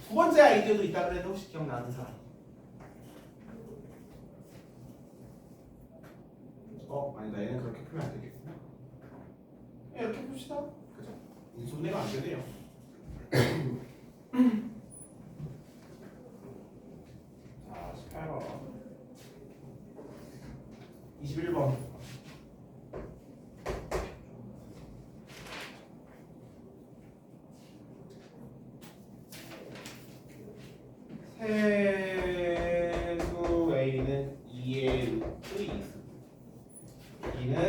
두 번째 아이디어도 있다 그랬는데 혹시 기억나는 사람? 아니다 얘는 그렇게 풀면 안 되겠구나. 이렇게 봅시다. 그죠? 인수분해가 안 되네요. 자, 18번 21번 세수 A는 2의 루트 2승 B는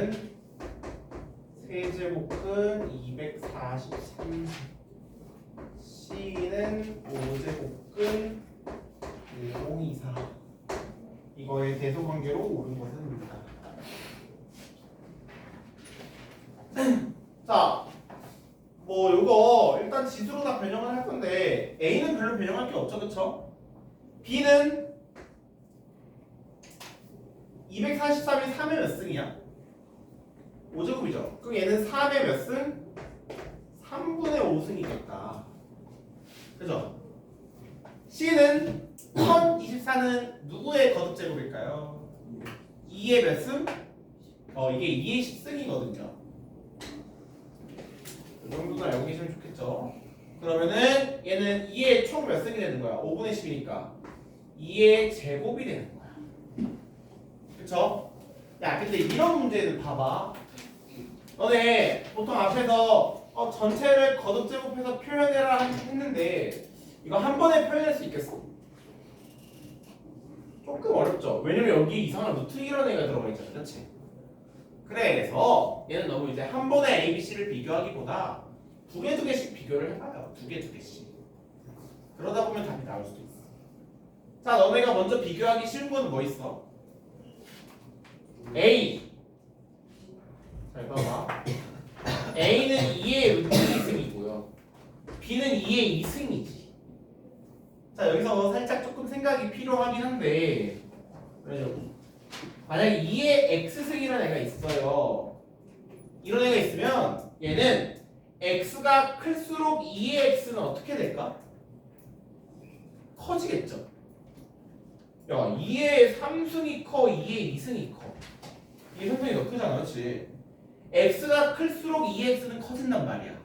세제곱근 243 C는 5제곱근 1024 이거의 대소관계로 옳은 것은 누구다? 자, 뭐 요거 일단 지수로 다 변형을 할 건데 A는 별로 변형할 게 없죠, 그쵸? B는 243이 3의 몇 승이야? 5제곱이죠. 그럼 얘는 3의 몇 승? 3분의 5승이겠다. 그죠? C는 1024는 누구의 거듭제곱일까요? 2의 몇 승? 이게 2의 10승이거든요. 이 정도는 알고 계시면 좋겠죠. 그러면은 얘는 2의 총 몇 승이 되는 거야? 5분의 10이니까 2의 제곱이 되는 거야. 그쵸? 야, 근데 이런 문제는 봐봐. 너네 보통 앞에서 전체를 거듭제곱해서 표현해라 했는데 이거 한 번에 표현할 수 있겠어? 조금 어렵죠. 왜냐면 여기 이상한 루트 이런 애가 들어가 있잖아, 그렇지? 그래서 얘는 너무 이제 한 번에 A, B, C를 비교하기보다 두 개씩 비교를 해봐요. 두 개씩. 그러다 보면 답이 나올 수도 있어. 자, 너네가 먼저 비교하기 쉬운 거는 뭐 있어? A. 잘 봐봐. A는 2의 루트 2승이고요. B는 2의 2승이지. 자, 여기서 살짝 조금 생각이 필요하긴 한데 만약에 2의 X승이라는 애가 있어요. 이런 애가 있으면 얘는 X가 클수록 2의 X는 어떻게 될까? 커지겠죠. 야, 2의 3승이 커, 2의 2승이 커. 2의 3승이 더 크잖아, 그렇지? X가 클수록 2X는 커진단 말이야.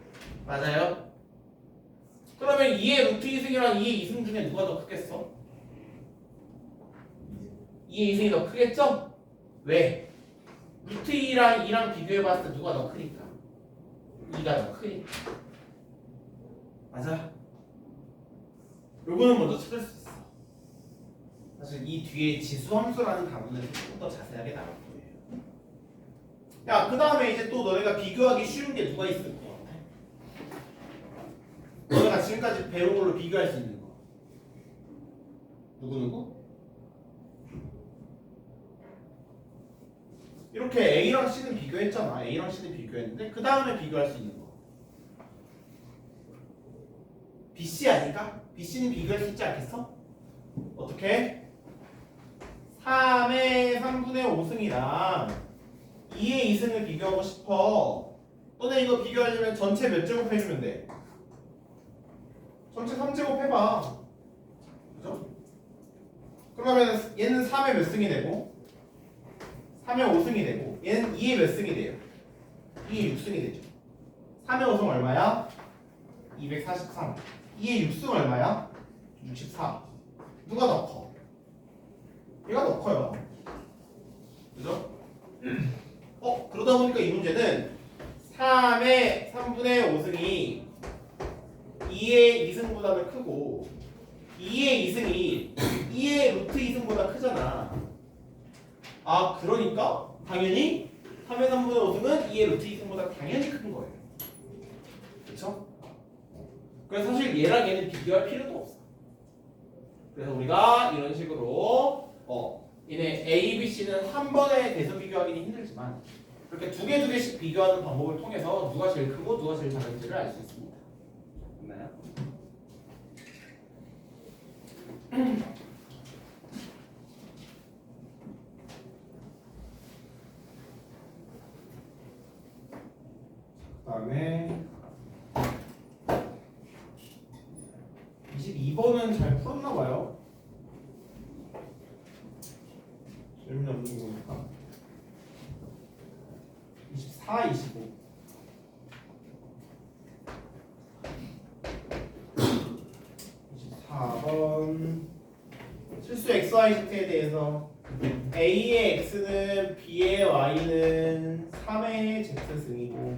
맞아요? 그러면 2의 루트 2승이랑 2의 2승 중에 누가 더 크겠어? 2의 2승이 더 크겠죠? 왜? 루트 2랑 2랑 비교해봤을 때 누가 더 크니까? 2가 더 크니까. 맞아? 요거는 먼저 찾을 수 있어. 사실 이 뒤에 지수함수라는 단어는 조금 더 자세하게 나올 거예요. 야, 그 다음에 이제 또 너네가 비교하기 쉬운 게 누가 있을 것 같아? 너네가 지금까지 배운 걸로 비교할 수 있는 거. 누구? 이렇게 A랑 C는 비교했잖아. A랑 C는 비교했는데 그 다음에 비교할 수 있는 거. BC 아닐까? BC는 비교할 수 있지 않겠어? 어떻게? 3의 3분의 5승이랑 2의 2승을 비교하고 싶어. 너네 이거 비교하려면 전체 몇 제곱 해주면 돼? 전체 3제곱 해봐. 그죠? 그러면 얘는 3의 몇 승이 되고 3의 5승이 되고 얘는 2의 몇 승이 돼요? 2의 6승이 되죠. 3의 5승 얼마야? 243. 2의 6승 얼마야? 64. 누가 더 커? 얘가 더 커요. 그러다 보니까 이 문제는 3의 3분의 5승이 2의 2승보다는 크고 2의 2승이 2의 루트 2승보다 크잖아. 아 그러니까 당연히 3의 3분의 5승은 2의 루트 2승보다 당연히 큰 거예요. 그렇죠? 그래서 사실 얘랑 얘는 비교할 필요도 없어. 그래서 우리가 이런 식으로 얘네 A, B, C는 한 번에 대서 비교하기는 힘들지만 이렇게 두 개씩 비교하는 방법을 통해서 누가 제일 크고 누가 제일 작은지를 알 수 있습니다. 됐나요? 그다음에 22번은 잘 풀었나 봐요. 질문 없는 거니까. 24, 25. 24번 실수 XYZ에 대해서 A의 X는 B의 Y는 3의 Z승이고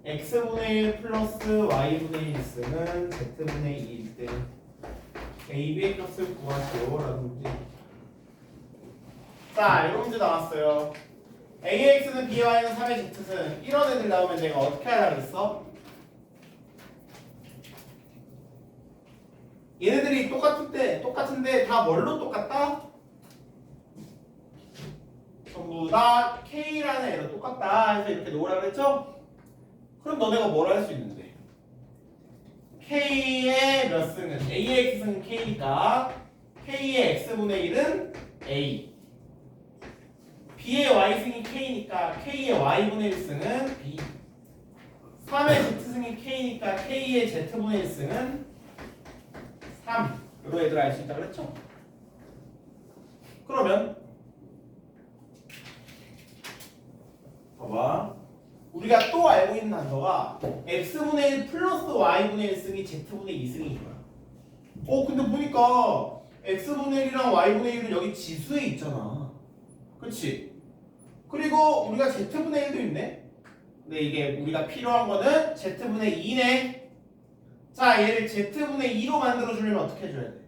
X분의 1 플러스 Y분의 1승은 Z분의 2일 때 A, B의 값을 구하시오 라는 문제. 자 이런 문제 나왔어요. A의 X는 B의 Y는 3의 Z승. 이런 애들 나오면 내가 어떻게 하려고 그랬어? 얘네들이 똑같은데 다 뭘로 똑같다? 전부 다 K라는 애로 똑같다 해서 이렇게 놓으라 그랬죠? 그럼 너네가 뭘 할 수 있는데? K의 몇 승은? A의 X승은 K니까 K의 X분의 1은 A B의 Y승이 K니까 K의 Y분의 1승은 B 3의 Z승이 K니까 K의 Z분의 1승은 3으로 얘들 알 수 있다 그랬죠? 그러면 봐봐 우리가 또 알고 있는 단서가 X분의 1 플러스 Y분의 1승이 Z분의 2승인 거야. 근데 보니까 X분의 1이랑 Y분의 1은 여기 지수에 있잖아. 그치? 그리고 우리가 Z분의 1도 있네? 근데 이게 우리가 필요한 거는 Z분의 2네. 자, 얘를 Z분의 2로 만들어주려면 어떻게 해줘야 돼?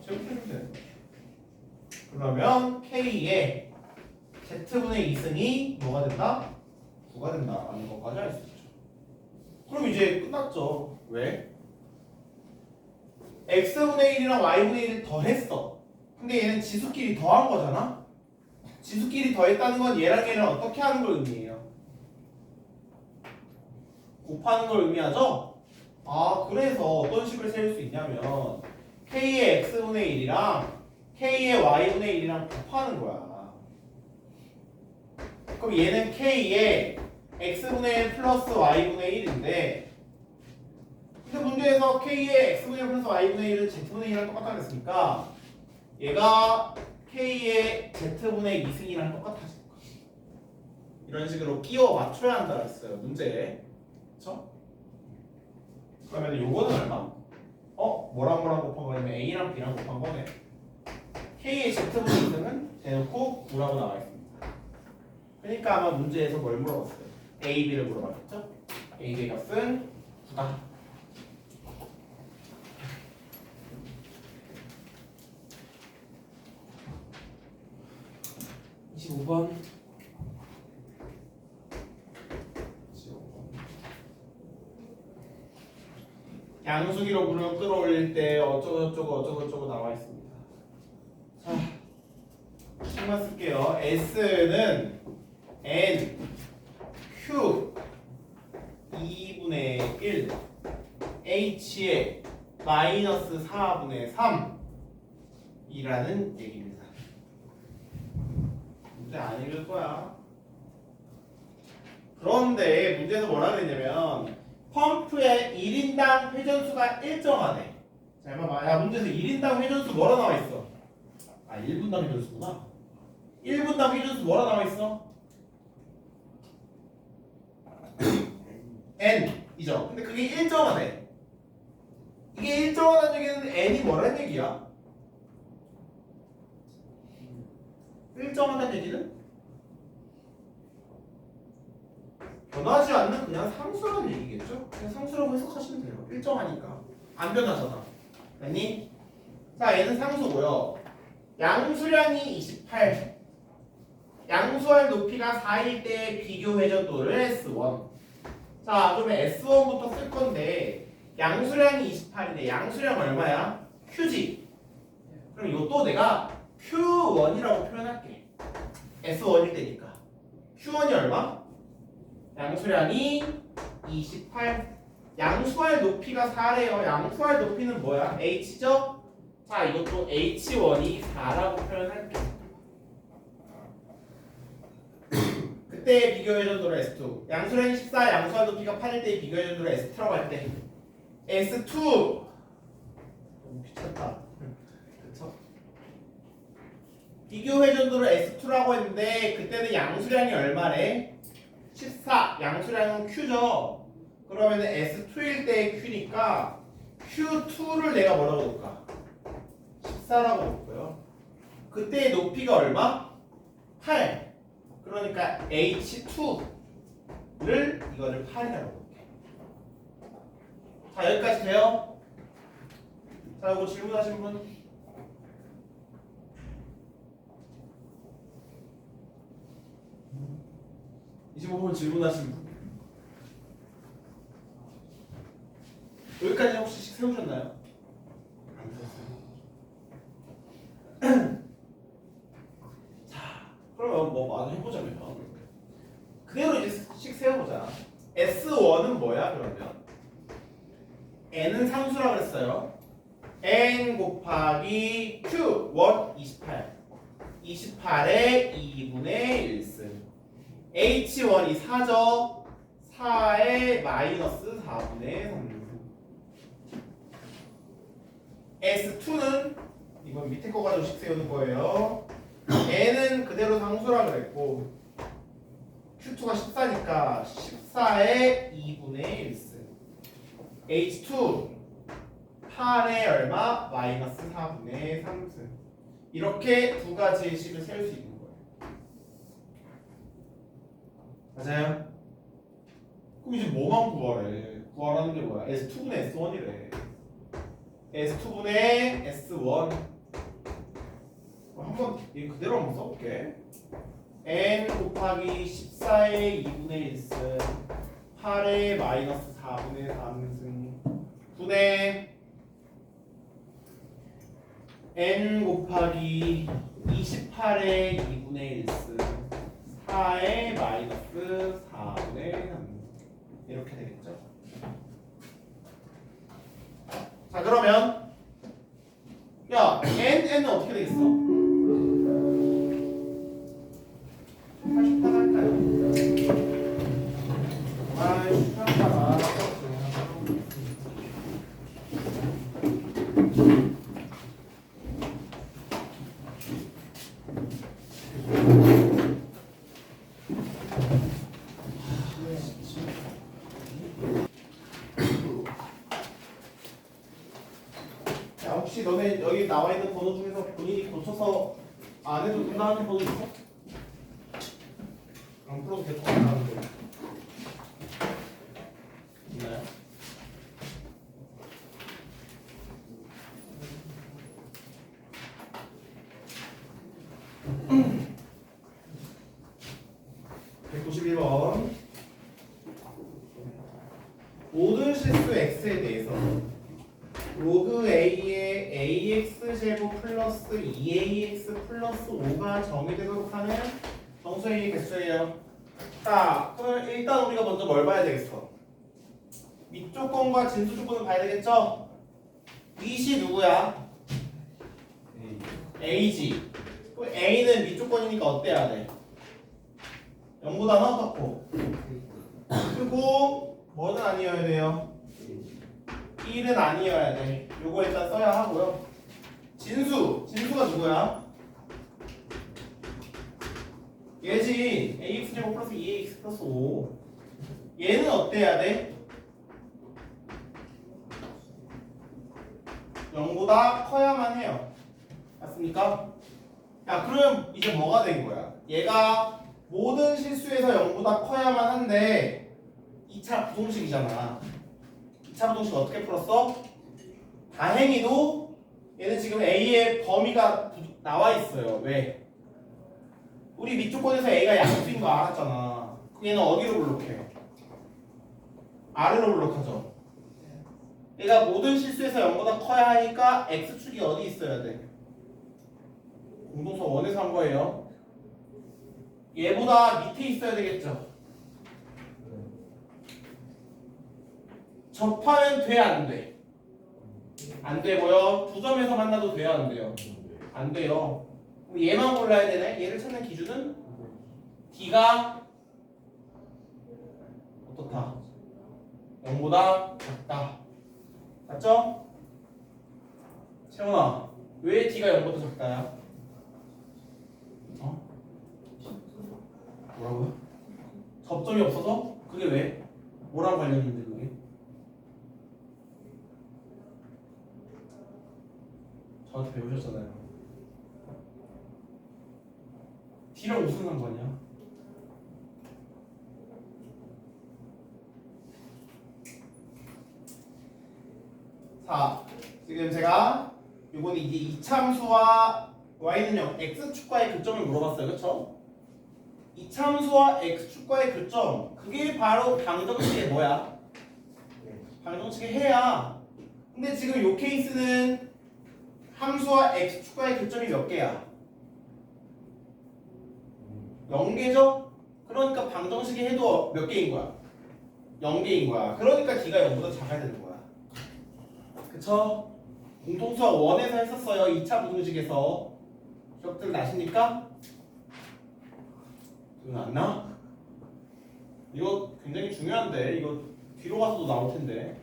제곱해주면 되는 거야. 그러면 K의 Z분의 2승이 뭐가 된다? 9가 된다 라는 것까지 알 수 있죠. 그럼 이제 끝났죠. 왜? X분의 1이랑 Y분의 1을 더했어. 근데 얘는 지수끼리 더한 거잖아? 지수끼리 더했다는 건 얘랑 얘를 어떻게 하는 걸 의미해요? 곱하는 걸 의미하죠? 그래서 어떤 식으로 세울 수 있냐면 K의 X분의 1이랑 K의 Y분의 1이랑 곱하는 거야. 그럼 얘는 K의 X분의 1 플러스 Y분의 1인데 근데 문제에서 K의 X분의 1 플러스 Y분의 1은 Z분의 1이랑 똑같다 그랬으니까 얘가 K의 Z분의 2승이랑 똑같아질 거야. 이런 식으로 끼워 맞춰야 한다 그랬어요. 문제에. 그쵸? 그러면 요거는 얼마? 뭐랑 곱한 거냐면 A랑 B랑 곱한 거네. K의 Z분의 2승은 대놓고 9라고 나와 있습니다. 그러니까 아마 문제에서 뭘 물어봤어요? A, B를 물어봤겠죠? A, B의 값은 9다. 양수기로 물을 끌어올릴 때 어쩌고저쩌고 나와 있습니다. 자, 신경 쓸게요. S는 N, Q, 2분의 1, H의 마이너스 4분의 3이라는 얘기입니다. 문제 안 읽을 거야. 그런데 문제에서 뭐라 그랬냐면 펌프의 1인당 회전수가 일정하네. 자, 봐봐. 야, 문제에서 1인당 회전수 뭐라 나와 있어? 1분당 회전수구나. 1분당 회전수 뭐라 나와 있어? N이죠. 근데 그게 일정하네. 이게 일정하다는 얘기는 N이 뭐라는 얘기야? 일정하다는 얘기는 변하지 않는 그냥 상수라는 얘기겠죠? 그냥 상수라고 해석하시면 돼요. 일정하니까 안 변하잖아. 아니? 자, 얘는 상수고요. 양수량이 28. 양수할 높이가 4일 때 비교 회전도를 S1. 자, 그러면 S1부터 쓸 건데 양수량이 28인데 양수량 얼마야? Q지. 그럼 이것도 내가 Q1이라고 표현할게. S1일 때니까. Q1이 얼마? 양수량이 28. 양수할 높이가 4래요. 양수할 높이는 뭐야? H죠? 자, 이것도 H1이 4라고 표현할게. 그때 비교 회전도를 S2. 양수량이 14, 양수할 높이가 8일 때 비교 회전도를 S2라고 할 때 S2. 너무 귀찮다. 그쵸? 비교 회전도를 S2라고 했는데 그때는 양수량이 얼마래? 14. 양수량은 Q죠. 그러면 S2일 때 Q니까 Q2를 내가 뭐라고 놓을까? 14라고 놓고요. 그때의 높이가 얼마? 8. 그러니까 H2를 이거를 8이라고 볼게. 자, 여기까지 돼요? 자, 이거 질문하신 분? 이 25분 질문하신 분? 여기까지 혹시 세우셨나요? 안 그러면 뭐 말을 해보자면 그대로 이제 씩 세워보자. S1은 뭐야 그러면? n은 상수라 그랬어요. n 곱하기 q what? 28. 28의 2분의 1승. h1이 4죠. 4의 마이너스 4분의 3승. S2는 이건 밑에 거 가지고 씩 세우는 거예요. n은 그대로 상수라 그랬고 Q2가 14니까 14의 2분의 1승. H2 8의 얼마? 마이너스 4분의 3승. 이렇게 두 가지의 식을 세울 수 있는 거예요. 맞아요? 그럼 이제 뭐만 구하래? 구하라는 게 뭐야? S2분의 S1이래. S2분의 S1. 한번 이 그대로 한번 써볼게. n 곱하기 14의 2분의 1승 8의 마이너스 4분의 3승 분의 n 곱하기 28의 2분의 1승 4의 마이너스 4분의 3승 이렇게 되겠죠? 자, 그러면 야, n은 어떻게 되겠어? 88 할까요? 88가 야, 혹시 너네 여기 나와 있는 번호 중에서 본인이 고쳐서 안 해도 된다는 번호 있어? 안 풀어도 될것 같다는데 있나요? (191번) 모든 실수 x에 대해서 로그 a의 ax 제곱 플러스 2ax 플러스 5가 정의되도록 하는 정수의 개수예요. 자, 그럼 일단 우리가 먼저 뭘 봐야 되겠어? 밑조건과 진수조건을 봐야 되겠죠? 밑이 누구야? a지. 그럼 a는 밑조건이니까 어때야 돼? 0보다는 어떻고? 그리고 뭐는 아니어야 돼요? 1은 아니어야 돼. 요거 일단 써야 하고요. 진수가 누구야? 얘지. ax제곱 플러스 2ax 플러스 5. 얘는 어때야 돼? 0보다 커야만 해요. 맞습니까? 야, 그럼 이제 뭐가 된 거야? 얘가 모든 실수에서 0보다 커야만 한데 2차 부동식이잖아. 2차 부동식 어떻게 풀었어? 다행히도 얘는 지금 A의 범위가 나와 있어요. 왜? 우리 밑조건에서 A가 양수인 거 알았잖아. 얘는 어디로 블록해요? 아래로 블록하죠. 얘가 모든 실수에서 0보다 커야 하니까 X축이 어디 있어야 돼? 공동수 원에서 한 거예요. 얘보다 밑에 있어야 되겠죠. 접하면 돼, 안 돼? 안 되고요. 두 점에서 만나도 돼요, 안 돼요? 안 돼요. 그럼 얘만 골라야 되네. 얘를 찾는 기준은 D가 어떻다? 0보다 작다. 맞죠? 채원아, 왜 D가 0보다 작다야? 어? 뭐라고요? 접점이 없어서? 그게 왜? 뭐랑 관련이 있는데 그게? 저한테 배우셨잖아요. D랑 무슨 상관이야? 자, 지금 제가 요거는 이제 이참수와 y는 0, x축과의 교점을 물어봤어요. 그쵸? 이참수와 x축과의 교점, 그게 바로 방정식의 뭐야? 방정식의 해야. 근데 지금 요 케이스는 함수와 x축과의 교점이 몇 개야? 0개죠? 그러니까 방정식의 해도 몇 개인 거야? 0개인 거야. 그러니까 D가 0보다 작아야 되는 거야. 그쵸? 공통수와 원에서 했었어요. 2차 부등식에서. 기억들 나십니까? 기억 안 나? 이거 굉장히 중요한데. 이거 뒤로 가서도 나올 텐데.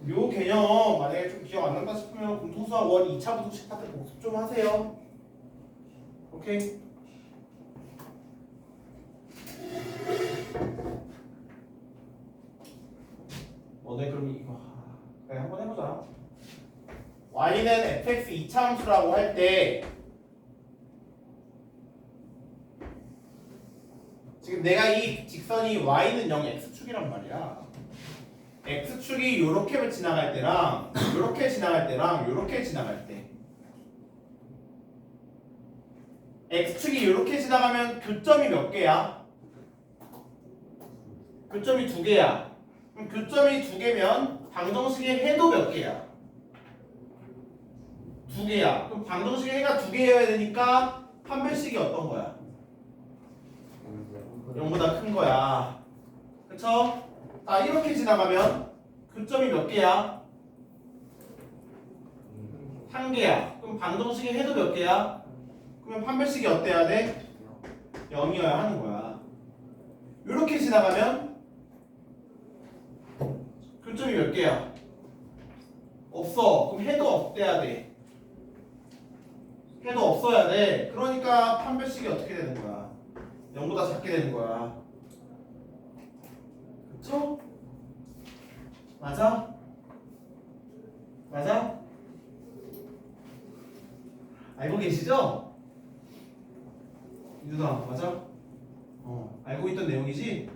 요 개념 만약에 좀 기억 안 난다 싶으면 공통수와 원 2차 부등식 파트 복습 좀 하세요. 오케이? 네, 그럼 이거 그래 한번 해보자. y는 fx 2차 함수라고 할 때 지금 내가 이 직선이 y는 0 x축이란 말이야. x축이 요렇게 지나갈 때랑 요렇게 지나갈 때랑 요렇게 지나갈 때 x축이 요렇게 지나가면 교점이 몇 개야? 교점이 2개야. 그럼 교점이 2개면 방정식의 해도 몇 개야? 2개야. 그럼 방정식의 해가 2개여야 되니까 판별식이 어떤 거야? 0보다 큰 거야. 그쵸? 자, 이렇게 지나가면 교점이 몇 개야? 1개야. 그럼 방정식의 해도 몇 개야? 그러면 판별식이 어때야 돼? 0이어야 하는 거야. 이렇게 지나가면 교점이 몇 개야? 없어. 그럼 해도 없대야 돼. 해도 없어야 돼. 그러니까 판별식이 어떻게 되는 거야? 0보다 작게 되는 거야. 그쵸? 맞아? 맞아? 알고 계시죠? 이누나 맞아? 알고 있던 내용이지?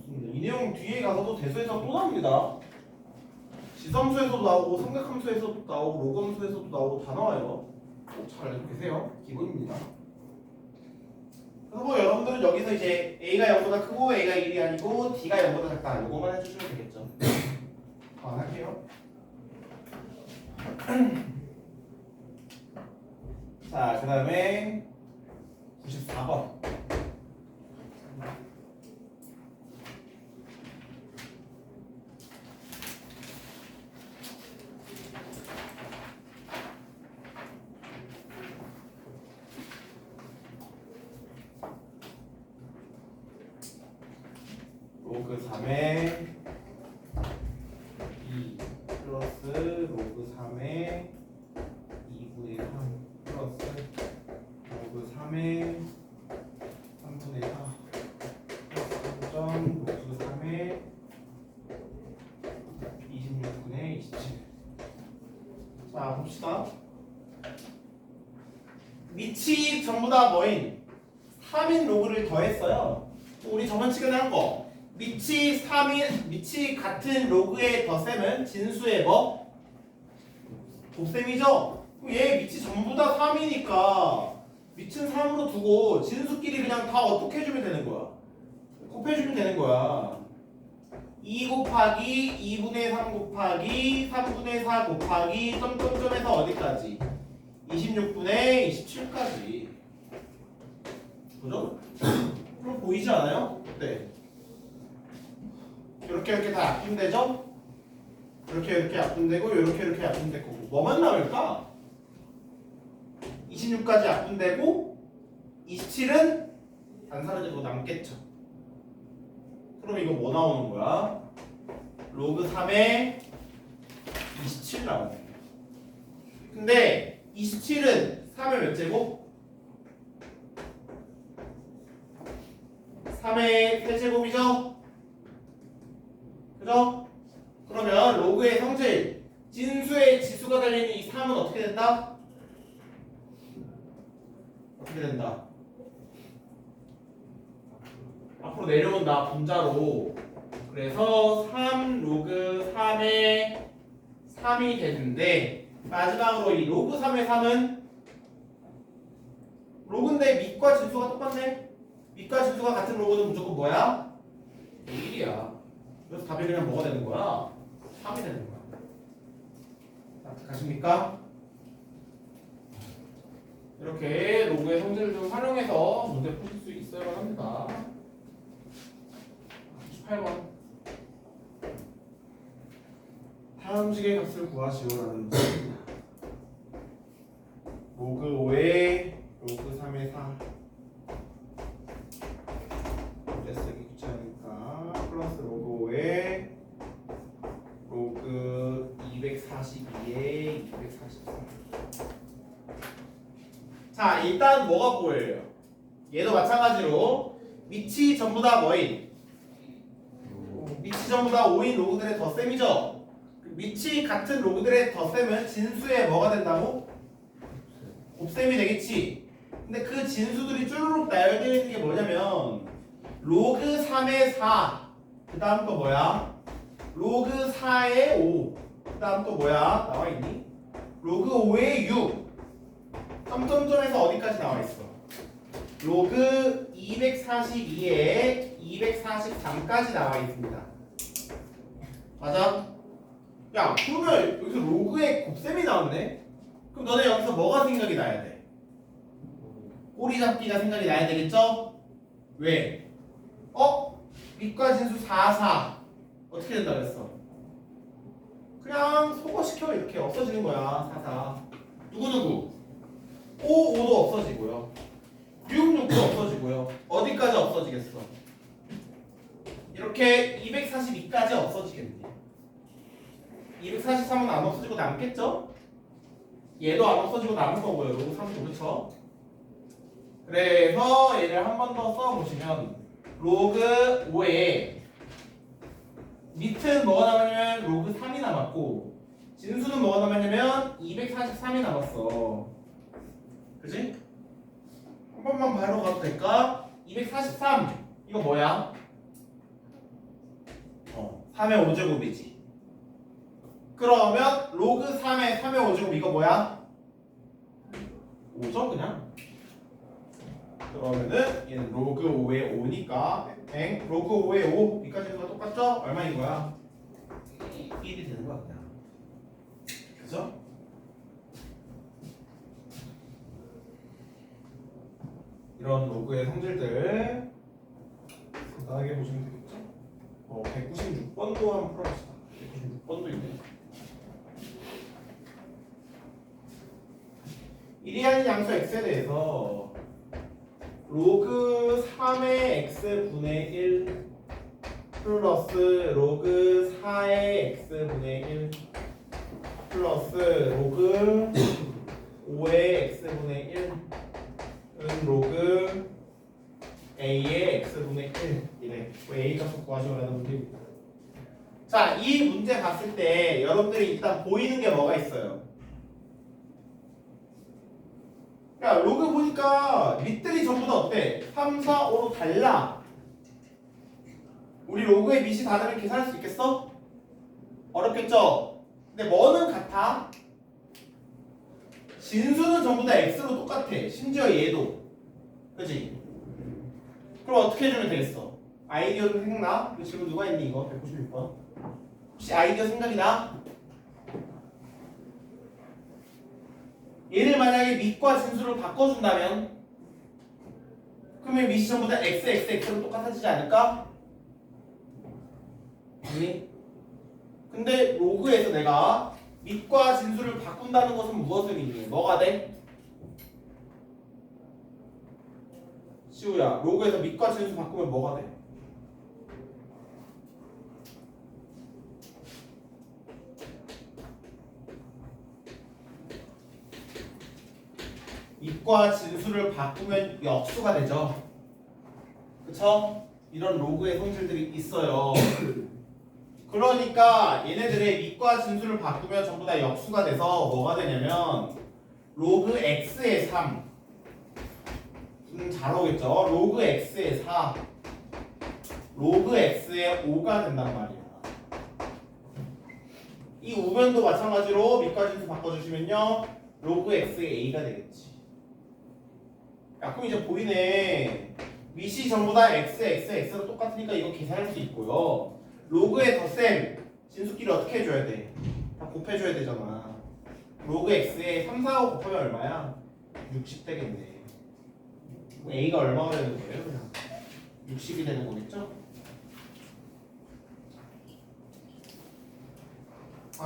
좋습니다. 이 내용 뒤에 가서도 대수에서 또 나옵니다. 지성수에서도 나오고 삼각함수에서도 나오고 로그함수에서도 나오고 다 나와요. 꼭 잘 알고 계세요. 기본입니다. 그래서 뭐 여러분들은 여기서 이제 A가 0보다 크고 A가 1이 아니고 D가 0보다 작다 이거만 해주시면 되겠죠. 안 할게요. 자, 그 다음에 94번. 로그 3의 2 플러스 로그 3의 2분의 3 플러스 로그 3의 3분의 4 플러스 3점 로그 3의 26분의 27. 자, 봅시다. 밑이 전부 다 뭐인? 3인 로그를 더했어요. 우리 저번 시간에 한 거. 밑이 3인 밑이 같은 로그의 덧셈은 진수의 뭐? 곱셈이죠? 그럼 얘 밑이 전부 다 3이니까 밑은 3으로 두고 진수끼리 그냥 다 어떻게 해주면 되는 거야? 곱해주면 되는 거야. 2 곱하기 2분의 3 곱하기 3분의 4 곱하기 점점점에서 어디까지? 26분의 27까지. 그죠? 그럼 보이지 않아요? 네. 이렇게 다 약분되죠? 이렇게 약분되고 이렇게 약분되고 뭐만 나올까? 26까지 약분되고 27은 안 사라지고 남겠죠. 그럼 이거 뭐 나오는 거야? 로그 3에 27 나오는 거야. 근데 27은 3의 몇 제곱? 3의 세제곱이죠? 그죠? 그러면 로그의 성질 진수의 지수가 달리는 이 3은 어떻게 된다? 어떻게 된다? 앞으로 내려온다 분자로. 그래서 3 로그 3의 3이 되는데 마지막으로 이 로그 3의 3은 로그인데 밑과 진수가 똑같네. 밑과 진수가 같은 로그는 무조건 뭐야? 1이야. 그래서 답이 그냥 뭐가 되는 거야? 3이 되는 거야. 가십니까? 이렇게 로그의 성질을 좀 활용해서 문제 풀 수 있어야 합니다. 28번. 다음 식의 값을 구하시오라는 문제입니다. 로그 5에 로그 3의 4 문제 쓰기 귀찮으니까 플러스 로그 5에 로그 242에 243. 자, 일단 뭐가 보여요? 얘도 마찬가지로 밑이 전부 다 뭐인? 밑이 전부 다 5인 로그들의 덧셈이죠? 밑이 같은 로그들의 덧셈은 진수의 뭐가 된다고? 곱셈이 되겠지? 근데 그 진수들이 쭈루룩 나열되어 있는 게 뭐냐면 로그 3의 4, 그 다음 또 뭐야? 로그 4의 5, 그 다음 또 뭐야? 나와있니? 로그 5의 6. 점점점에서 어디까지 나와있어? 로그 242에 243까지 나와있습니다. 맞아? 야, 그러면 여기서 로그의 곱셈이 나왔네? 그럼 너네 여기서 뭐가 생각이 나야 돼? 꼬리 잡기가 생각이 나야 되겠죠? 왜? 밑과 진수 4, 4 어떻게 된다 그랬어? 그냥 소거시켜 이렇게 없어지는 거야. 4, 4 누구누구? 5, 5도 없어지고요. 6, 6도 없어지고요. 어디까지 없어지겠어? 이렇게 242까지 없어지겠네. 243은 안 없어지고 남겠죠? 얘도 안 없어지고 남은 거고요. 로그 35, 그렇죠? 그래서 얘를 한 번 더 써보시면 로그 5에 밑은 뭐가 남았냐면 로그 3이 남았고 진수는 뭐가 남았냐면 243이 남았어. 그지? 한 번만 바로 가도 될까? 243 이거 뭐야? 3의 5제곱이지. 그러면 로그 3의 5제곱 이거 뭐야? 5죠 그냥? 그러면은 얘는 로그 5의 5니까 로그 5의 5 밑까지가 똑같죠? 얼마인 거야? 1이 되는 거야 그냥. 그죠? 이런 로그의 성질들 간단하게 보시면 되겠죠? 196번도 한번 풀어봅시다. 196번도 있네. 1이 아닌 양수 x에 대해서 로그 3의 x분의 1 플러스 로그 4의 x분의 1 플러스 로그 5의 x분의 1은 로그 a의 x분의 1 이래. a 값을 구하시오라는 문제입니다. 자, 이 문제 봤을 때 여러분들이 일단 보이는 게 뭐가 있어요? 야, 로그 보니까 밑들이 전부 다 어때? 3, 4, 5로 달라. 우리 로그의 밑이 닫으면 계산할 수 있겠어? 어렵겠죠? 근데 뭐는 같아? 진수는 전부 다 x로 똑같아. 심지어 얘도. 그치? 그럼 어떻게 해주면 되겠어? 아이디어 좀 생각나? 이거 질문 누가 했니 이거? 196번. 혹시 아이디어 생각이 나? 얘를 만약에 밑과 진수를 바꿔준다면 그러면 밑이 전부 다 x로 똑같아지지 않을까? 아니? 근데 로그에서 내가 밑과 진수를 바꾼다는 것은 무엇을 의미해? 뭐가 돼? 시우야, 로그에서 밑과 진수 바꾸면 뭐가 돼? 밑과 진수를 바꾸면 역수가 되죠. 그쵸? 이런 로그의 성질들이 있어요. 그러니까 얘네들의 밑과 진수를 바꾸면 전부 다 역수가 돼서 뭐가 되냐면 로그 x의 3 잘 나오겠죠? 로그 x의 4 로그 x의 5가 된단 말이야. 이 우변도 마찬가지로 밑과 진수 바꿔주시면요 로그 x의 a가 되겠지. 야 그럼 이제 보이네. 밑이 전부 다 x로 똑같으니까 이거 계산할 수 있고요. 로그의 덧셈 진수끼리 어떻게 해줘야 돼? 다 곱해줘야 되잖아. 로그 x에 3, 4, 5 곱하면 얼마야? 60 되겠네. 그럼 a가 얼마가 되는 거예요? 그냥 60이 되는 거겠죠?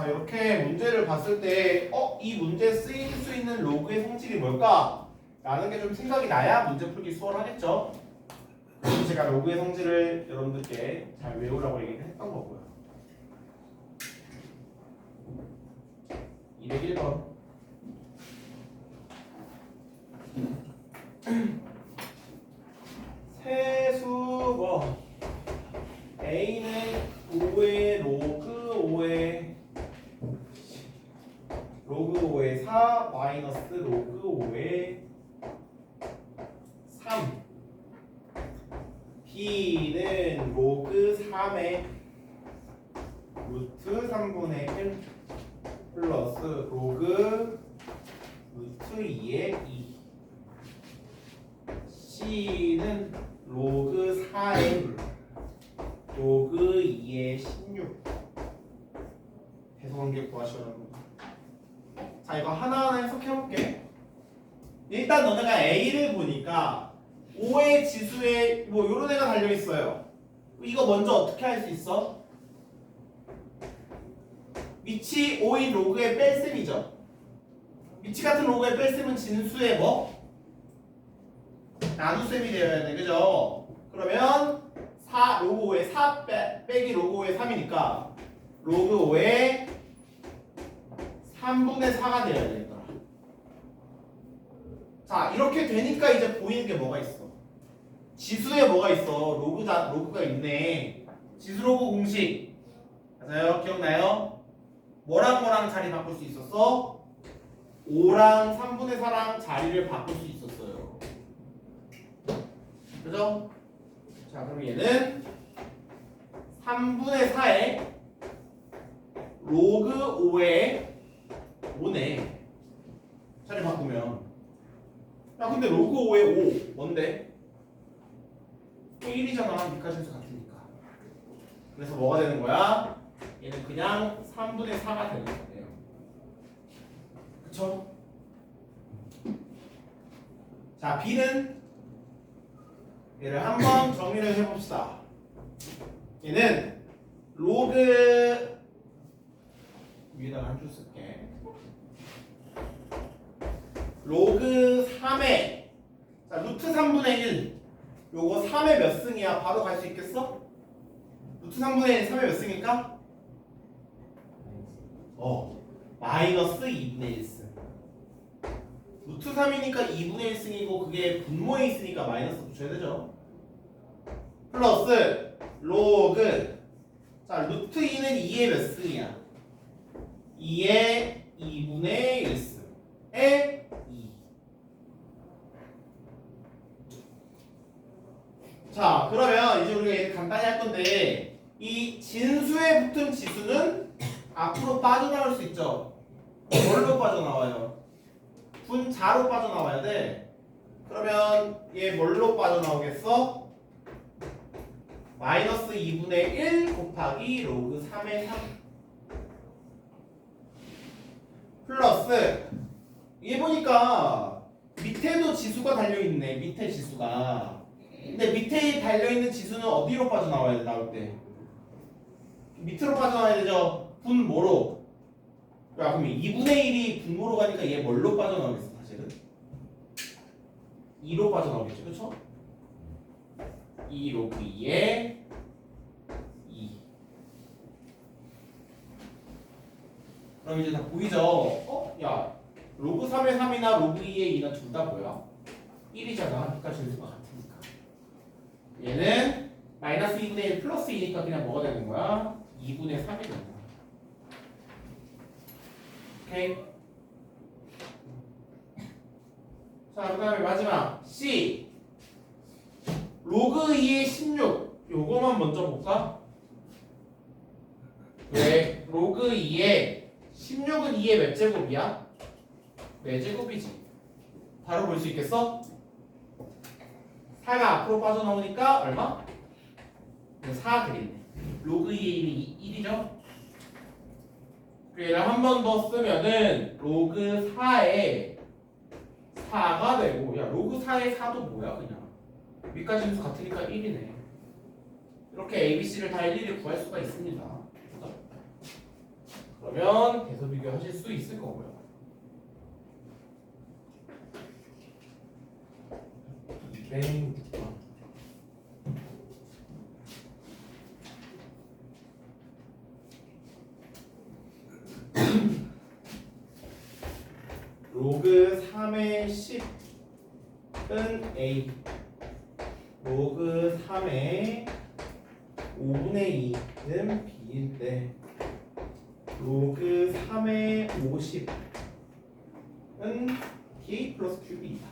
이렇게 문제를 봤을 때 이 문제에 쓰일 수 있는 로그의 성질이 뭘까? 라는 게 좀 생각이 나야 문제 풀기 수월하겠죠? 그래서 제가 로그의 성질을 여러분들께 잘 외우라고 얘기를 했던 거고요. 201번 세수거 A는 5의 로그 5의 4 마이너스 로그 5의 3 B는 로그 3의 루트 3분의 1 플러스 로그 루트 2의 2 C는 로그 4의 로그 2의 16 해석관계 구하시라는 거. 자 이거 하나하나 해석해볼게. 일단 너네가 A를 보니까 5의 지수에 뭐 요런 애가 달려있어요. 이거 먼저 어떻게 할 수 있어? 밑이 5인 로그의 뺄셈이죠. 밑이 같은 로그의 뺄셈은 진수의 뭐? 나눗셈이 되어야 돼. 그죠? 그러면 4 로그 5의 4 빼기 로그 5의 3이니까 로그 5의 3분의 4가 되어야 되겠더라. 자 이렇게 되니까 이제 보이는 게 뭐가 있어? 지수에 뭐가 있어? 로그가 있네. 지수로그 공식 맞아요? 기억나요? 뭐랑 자리 바꿀 수 있었어? 5랑 3분의 4랑 자리를 바꿀 수 있었어요. 그죠? 자 그럼 얘는 3분의 4에 로그 5의 5네. 자리 바꾸면 야 근데 로그 5의 5 뭔데? 1이잖아. 밑과 진수 같으니까. 그래서 뭐가 되는 거야? 얘는 그냥 3분의 4가 되는 거예요. 그쵸? 자 B는 얘를 한번 정리를 해봅시다. 얘는 로그 위에다가 한 줄 쓸게. 로그 3의 자 루트 3분의 1 요거 3의 몇 승이야? 바로 갈 수 있겠어? 루트 3분의 1 3의 몇 승일까? 마이너스 2분의 1승. 루트 3이니까 2분의 1승이고 그게 분모에 있으니까 마이너스 붙여야 되죠. 플러스 로그 자 루트 2는 2의 몇 승이야? 2의 2분의 1승에 2. 자, 그러면 이제 우리가 얘를 간단히 할 건데 이 진수에 붙은 지수는 앞으로 빠져나올 수 있죠. 뭘로 빠져나와요? 분자로 빠져나와야 돼. 그러면 얘 뭘로 빠져나오겠어? 마이너스 2분의 1 곱하기 로그 3의 3 플러스 얘 보니까 밑에도 지수가 달려있네. 밑에 지수가. 근데 밑에 달려있는 지수는 어디로 빠져나와야 돼? 나올 때 밑으로 빠져나와야 되죠. 분모로. 야, 그럼 2분의 1이 분모로 가니까 얘 뭘로 빠져나오겠어? 사실은 2로 빠져나오겠죠. 그쵸? 2 로그 2에 2. 그럼 이제 다 보이죠? 야, 로그 3의 3이나 로그 2의 2는 둘 다 뭐야? 1이잖아. 그러니까 진수가 같으니까. 얘는 마이너스 2분의 1 플러스 2니까 그냥 뭐가 되는 거야? 2분의 3이 되는 거야. 오케이? 자, 그 다음에 마지막 C 로그 2의 16 요거만 먼저 볼까? 왜? 로그 2의 16은 2의 몇 제곱이야? 4제곱이지. 바로 볼 수 있겠어? 4가 앞으로 빠져나오니까 얼마? 4 그리네. 로그 2의 1이 1이죠? 얘를 한 번 더 쓰면은 로그 4에 4가 되고, 야 로그 4에 4도 뭐야 그냥 밑까지 함수 같으니까 1이네. 이렇게 ABC를 다 일일이 구할 수가 있습니다. 그죠? 그러면 계속 비교하실 수 있을 거고요. 로그 3의 10은 A 로그 3의 5분의 2는 B인데 로그 3의 50은 DA 플러스 QB이다.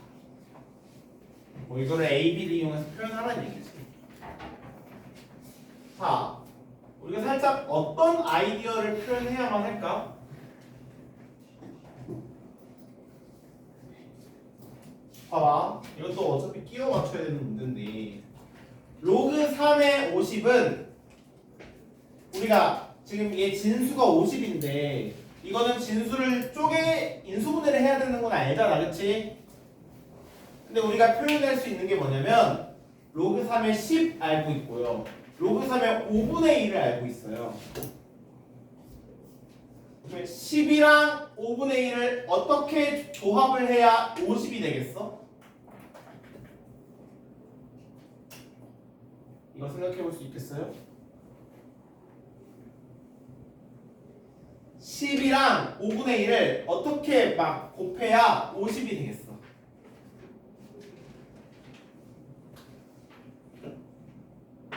뭐 이거를 A, B를 이용해서 표현하라는 얘기지. 자, 우리가 살짝 어떤 아이디어를 표현해야만 할까? 봐봐, 이것도 어차피 끼워 맞춰야 되는 문제인데 로그 3의 50은 우리가 지금 얘 진수가 50인데 이거는 진수를 쪼개 인수분해를 해야 되는 건 알잖아, 그치? 근데 우리가 표현할 수 있는 게 뭐냐면 로그 3의 10 알고 있고요, 로그 3의 5분의 1을 알고 있어요. 10이랑 5분의 1을 어떻게 조합을 해야 50이 되겠어? 이거 생각해 볼 수 있겠어요? 10이랑 5분의 1을 어떻게 막 곱해야 50이 되겠어?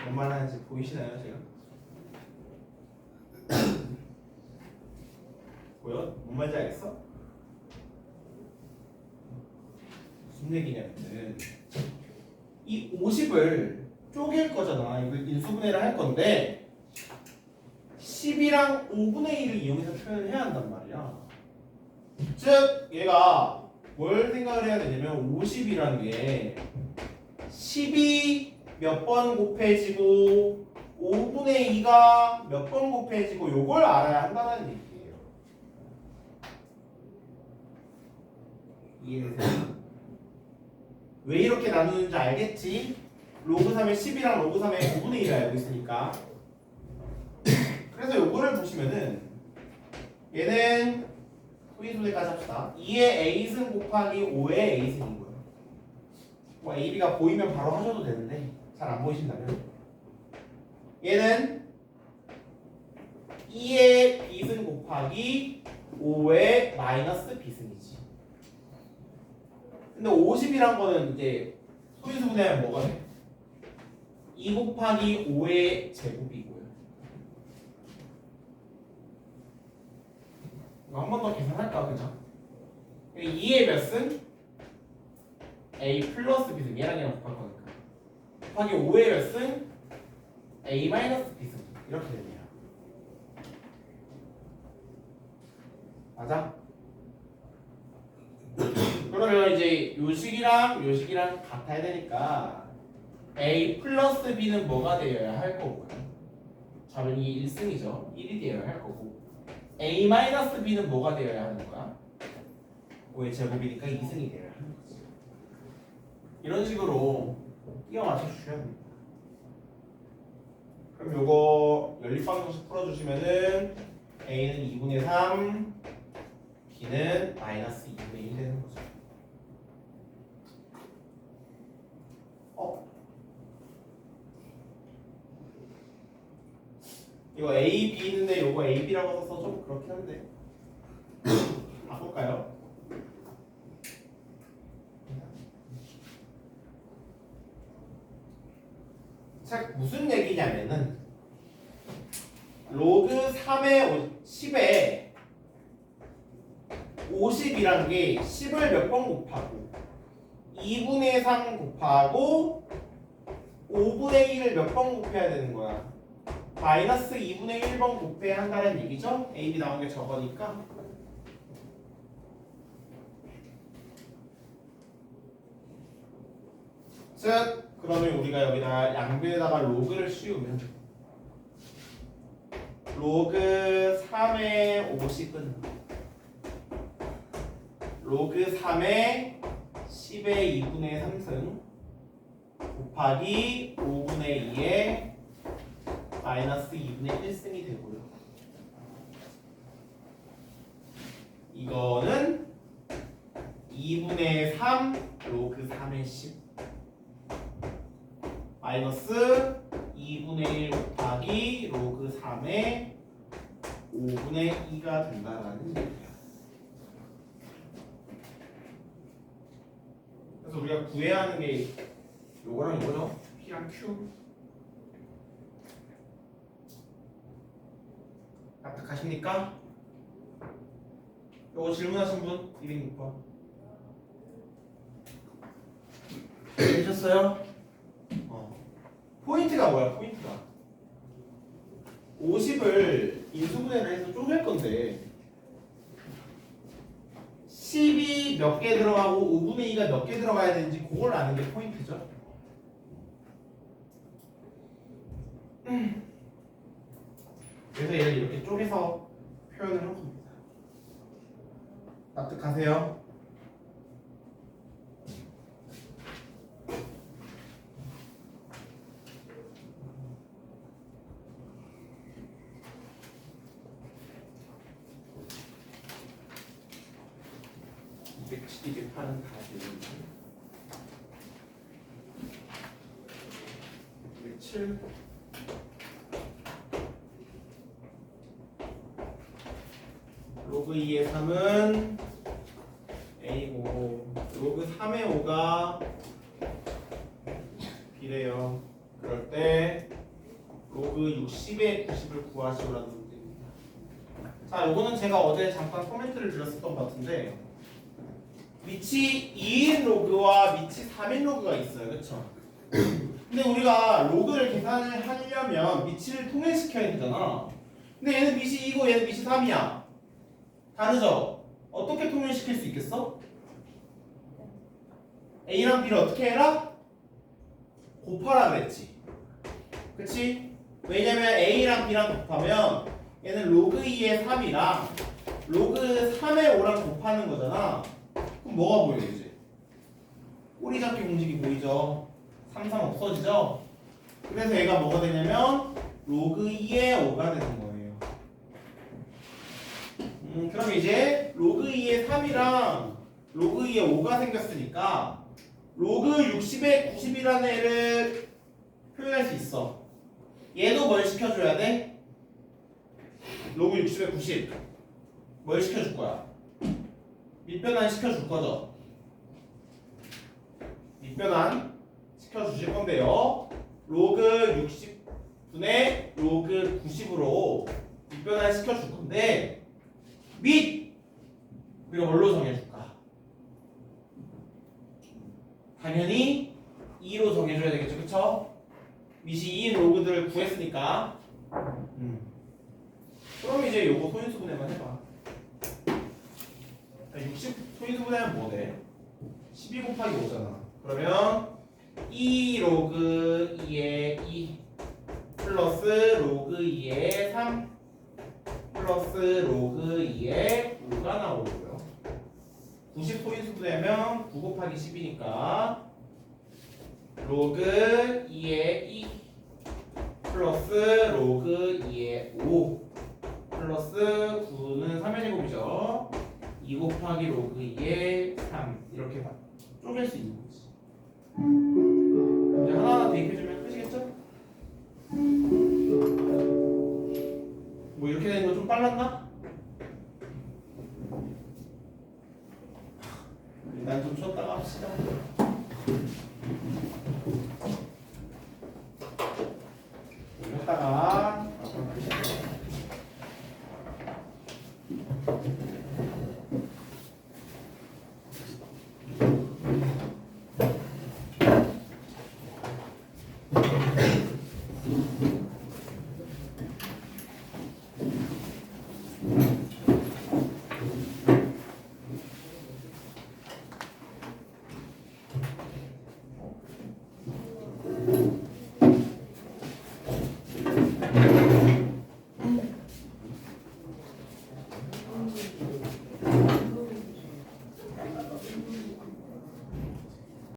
뭔 말하는지 보이시나요, 지금? 보여? 뭔 말인지 알겠어? 무슨 얘기냐면은 이 50을 쪼갤 거잖아. 이걸 인수분해를 할 건데 10이랑 5분의 1을 이용해서 표현을 해야 한단 말이야. 즉 얘가 뭘 생각을 해야 되냐면 50이라는 게 10이 몇 번 곱해지고 5분의 2가 몇 번 곱해지고 요걸 알아야 한다는 얘기예요. 이해되세요? 왜 이렇게 나누는지 알겠지? 로그 3의 10이랑 로그 3의 5분의 1을 알고 있으니까. 그래서 요거를 보시면은 얘는 소인소대까지 합시다. 2의 a승 곱하기 5의 a승인 거예요. 뭐 a, b가 보이면 바로 하셔도 되는데 잘 안 보이신다면 얘는 2의 b승 곱하기 5의 마이너스 b승이지. 근데 50이란 거는 이제 소인수분해하면 뭐가 돼? 2 곱하기 5의 제곱이고요. 이거 한 번 더 계산할까, 그죠? 2의 몇 승? a 플러스 b승. 얘랑 얘랑 곱할 거니까 곱하기 5의 몇 승? A 마이너스 B 승. 이렇게 되네요. 맞아? 그러면 이제 요식이랑 요식이랑 같아야 되니까 A 플러스 B는 뭐가 되어야 할 거고요? 자변이 1승이죠. 1이 되어야 할 거고 A 마이너스 B는 뭐가 되어야 하는 거야? 5의 제곱이니까 2승이 되어야 하는 거지. 이런 식으로 끼워 맞춰 주셔야 됩니다. 그럼 요거 연립방정식 풀어주시면은 A는 2분의 3, B는 마이너스 2분의 1 되는 거죠. 이거 A, B 있는데 요거 A, B라고 써서 좀 그렇긴 한데 바꿀까요? 자, 무슨 얘기냐면은 로그 3의 10에 50이란 게 10을 몇 번 곱하고 2분의 3 곱하고 5분의 1을 몇 번 곱해야 되는 거야. 마이너스 2분의 1번 곱해야 한다는 얘기죠? A, B 나온 게 저거니까. 즉 그러면 우리가 여기다 양변에다가 로그를 씌우면 로그 3의 50은 로그 3의 10의 2분의 3승 곱하기 5분의 2의 마이너스 2분의 1승이 되고요. 이거는 2분의 3 로그 3의 10 마이너스 2분의 1 곱하기 로그 3의 5분의 2가 된다라는 얘기예요. 그래서 우리가 구해야 하는 게 요거랑 이거죠. P랑 Q. 납득하십니까? 요거 질문하신 분 206번 되셨어요? 포인트가 뭐야? 포인트가 50을 인수분해를 해서 쪼갤 건데 10이 몇 개 들어가고 5분의 2가 몇 개 들어가야 되는지 그걸 아는 게 포인트죠. 그래서 얘를 이렇게 쪼개서 표현을 한 겁니다. 납득하세요? 이게 파는 다시 207 로그 2의 3은 A고 로그 3의 5가 B래요. 그럴 때 로그 60의 90을 구하시오라는 문제입니다. 자, 요거는 제가 어제 잠깐 코멘트를 드렸었던 것 같은데 위치 2인 로그와 위치 3인 로그가 있어요. 그쵸? 근데 우리가 로그를 계산을 하려면 위치를 통일시켜야 되잖아. 근데 얘는 밑이 2고 얘는 밑이 3이야. 다르죠? 어떻게 통일시킬 수 있겠어? A랑 B를 어떻게 해라? 곱하라 그랬지. 그치? 왜냐면 A랑 B랑 곱하면 얘는 로그 2의 3이랑 로그 3의 5랑 곱하는 거잖아. 그럼 뭐가 보여 이제? 꼬리 잡기 공식이 보이죠? 3, 3 없어지죠? 그래서 얘가 뭐가 되냐면 로그 2의 5가 되는 거예요. 그럼 이제 로그 2의 3이랑 로그 2의 5가 생겼으니까 로그 60의 90이라는 애를 표현할 수 있어. 얘도 뭘 시켜줘야 돼? 로그 60의 90 뭘 시켜줄 거야? 밑변환 시켜줄 거죠? 밑변환 시켜주실 건데요. 로그 60분의 로그 90으로 밑변환 시켜줄 건데 밑 우리가 뭘로 정해줄까? 당연히 2로 정해줘야 되겠죠, 그쵸? 밑이 2인 로그들 구했으니까. 그럼 이제 요거 소인수분해만 해봐. 60 소인수분해하면 뭐 돼? 12 곱하기 5잖아. 그러면 2 로그 2의 2 플러스 로그 2의 3 플러스 로그 2의 5가 나오고요. 90 소인수분해하면 9 곱하기 10이니까 로그 2의 2 플러스 로그 2의 5 플러스 9는 3의 제곱이죠. 2 곱하기 로그 2의 3 이렇게 쪼갤 수 있는 거지. 이제 하나하나 대입해주면 끝이겠죠? 뭐 이렇게 되는 거 좀 빨랐나? 일단 좀 쉬었다가 합시다.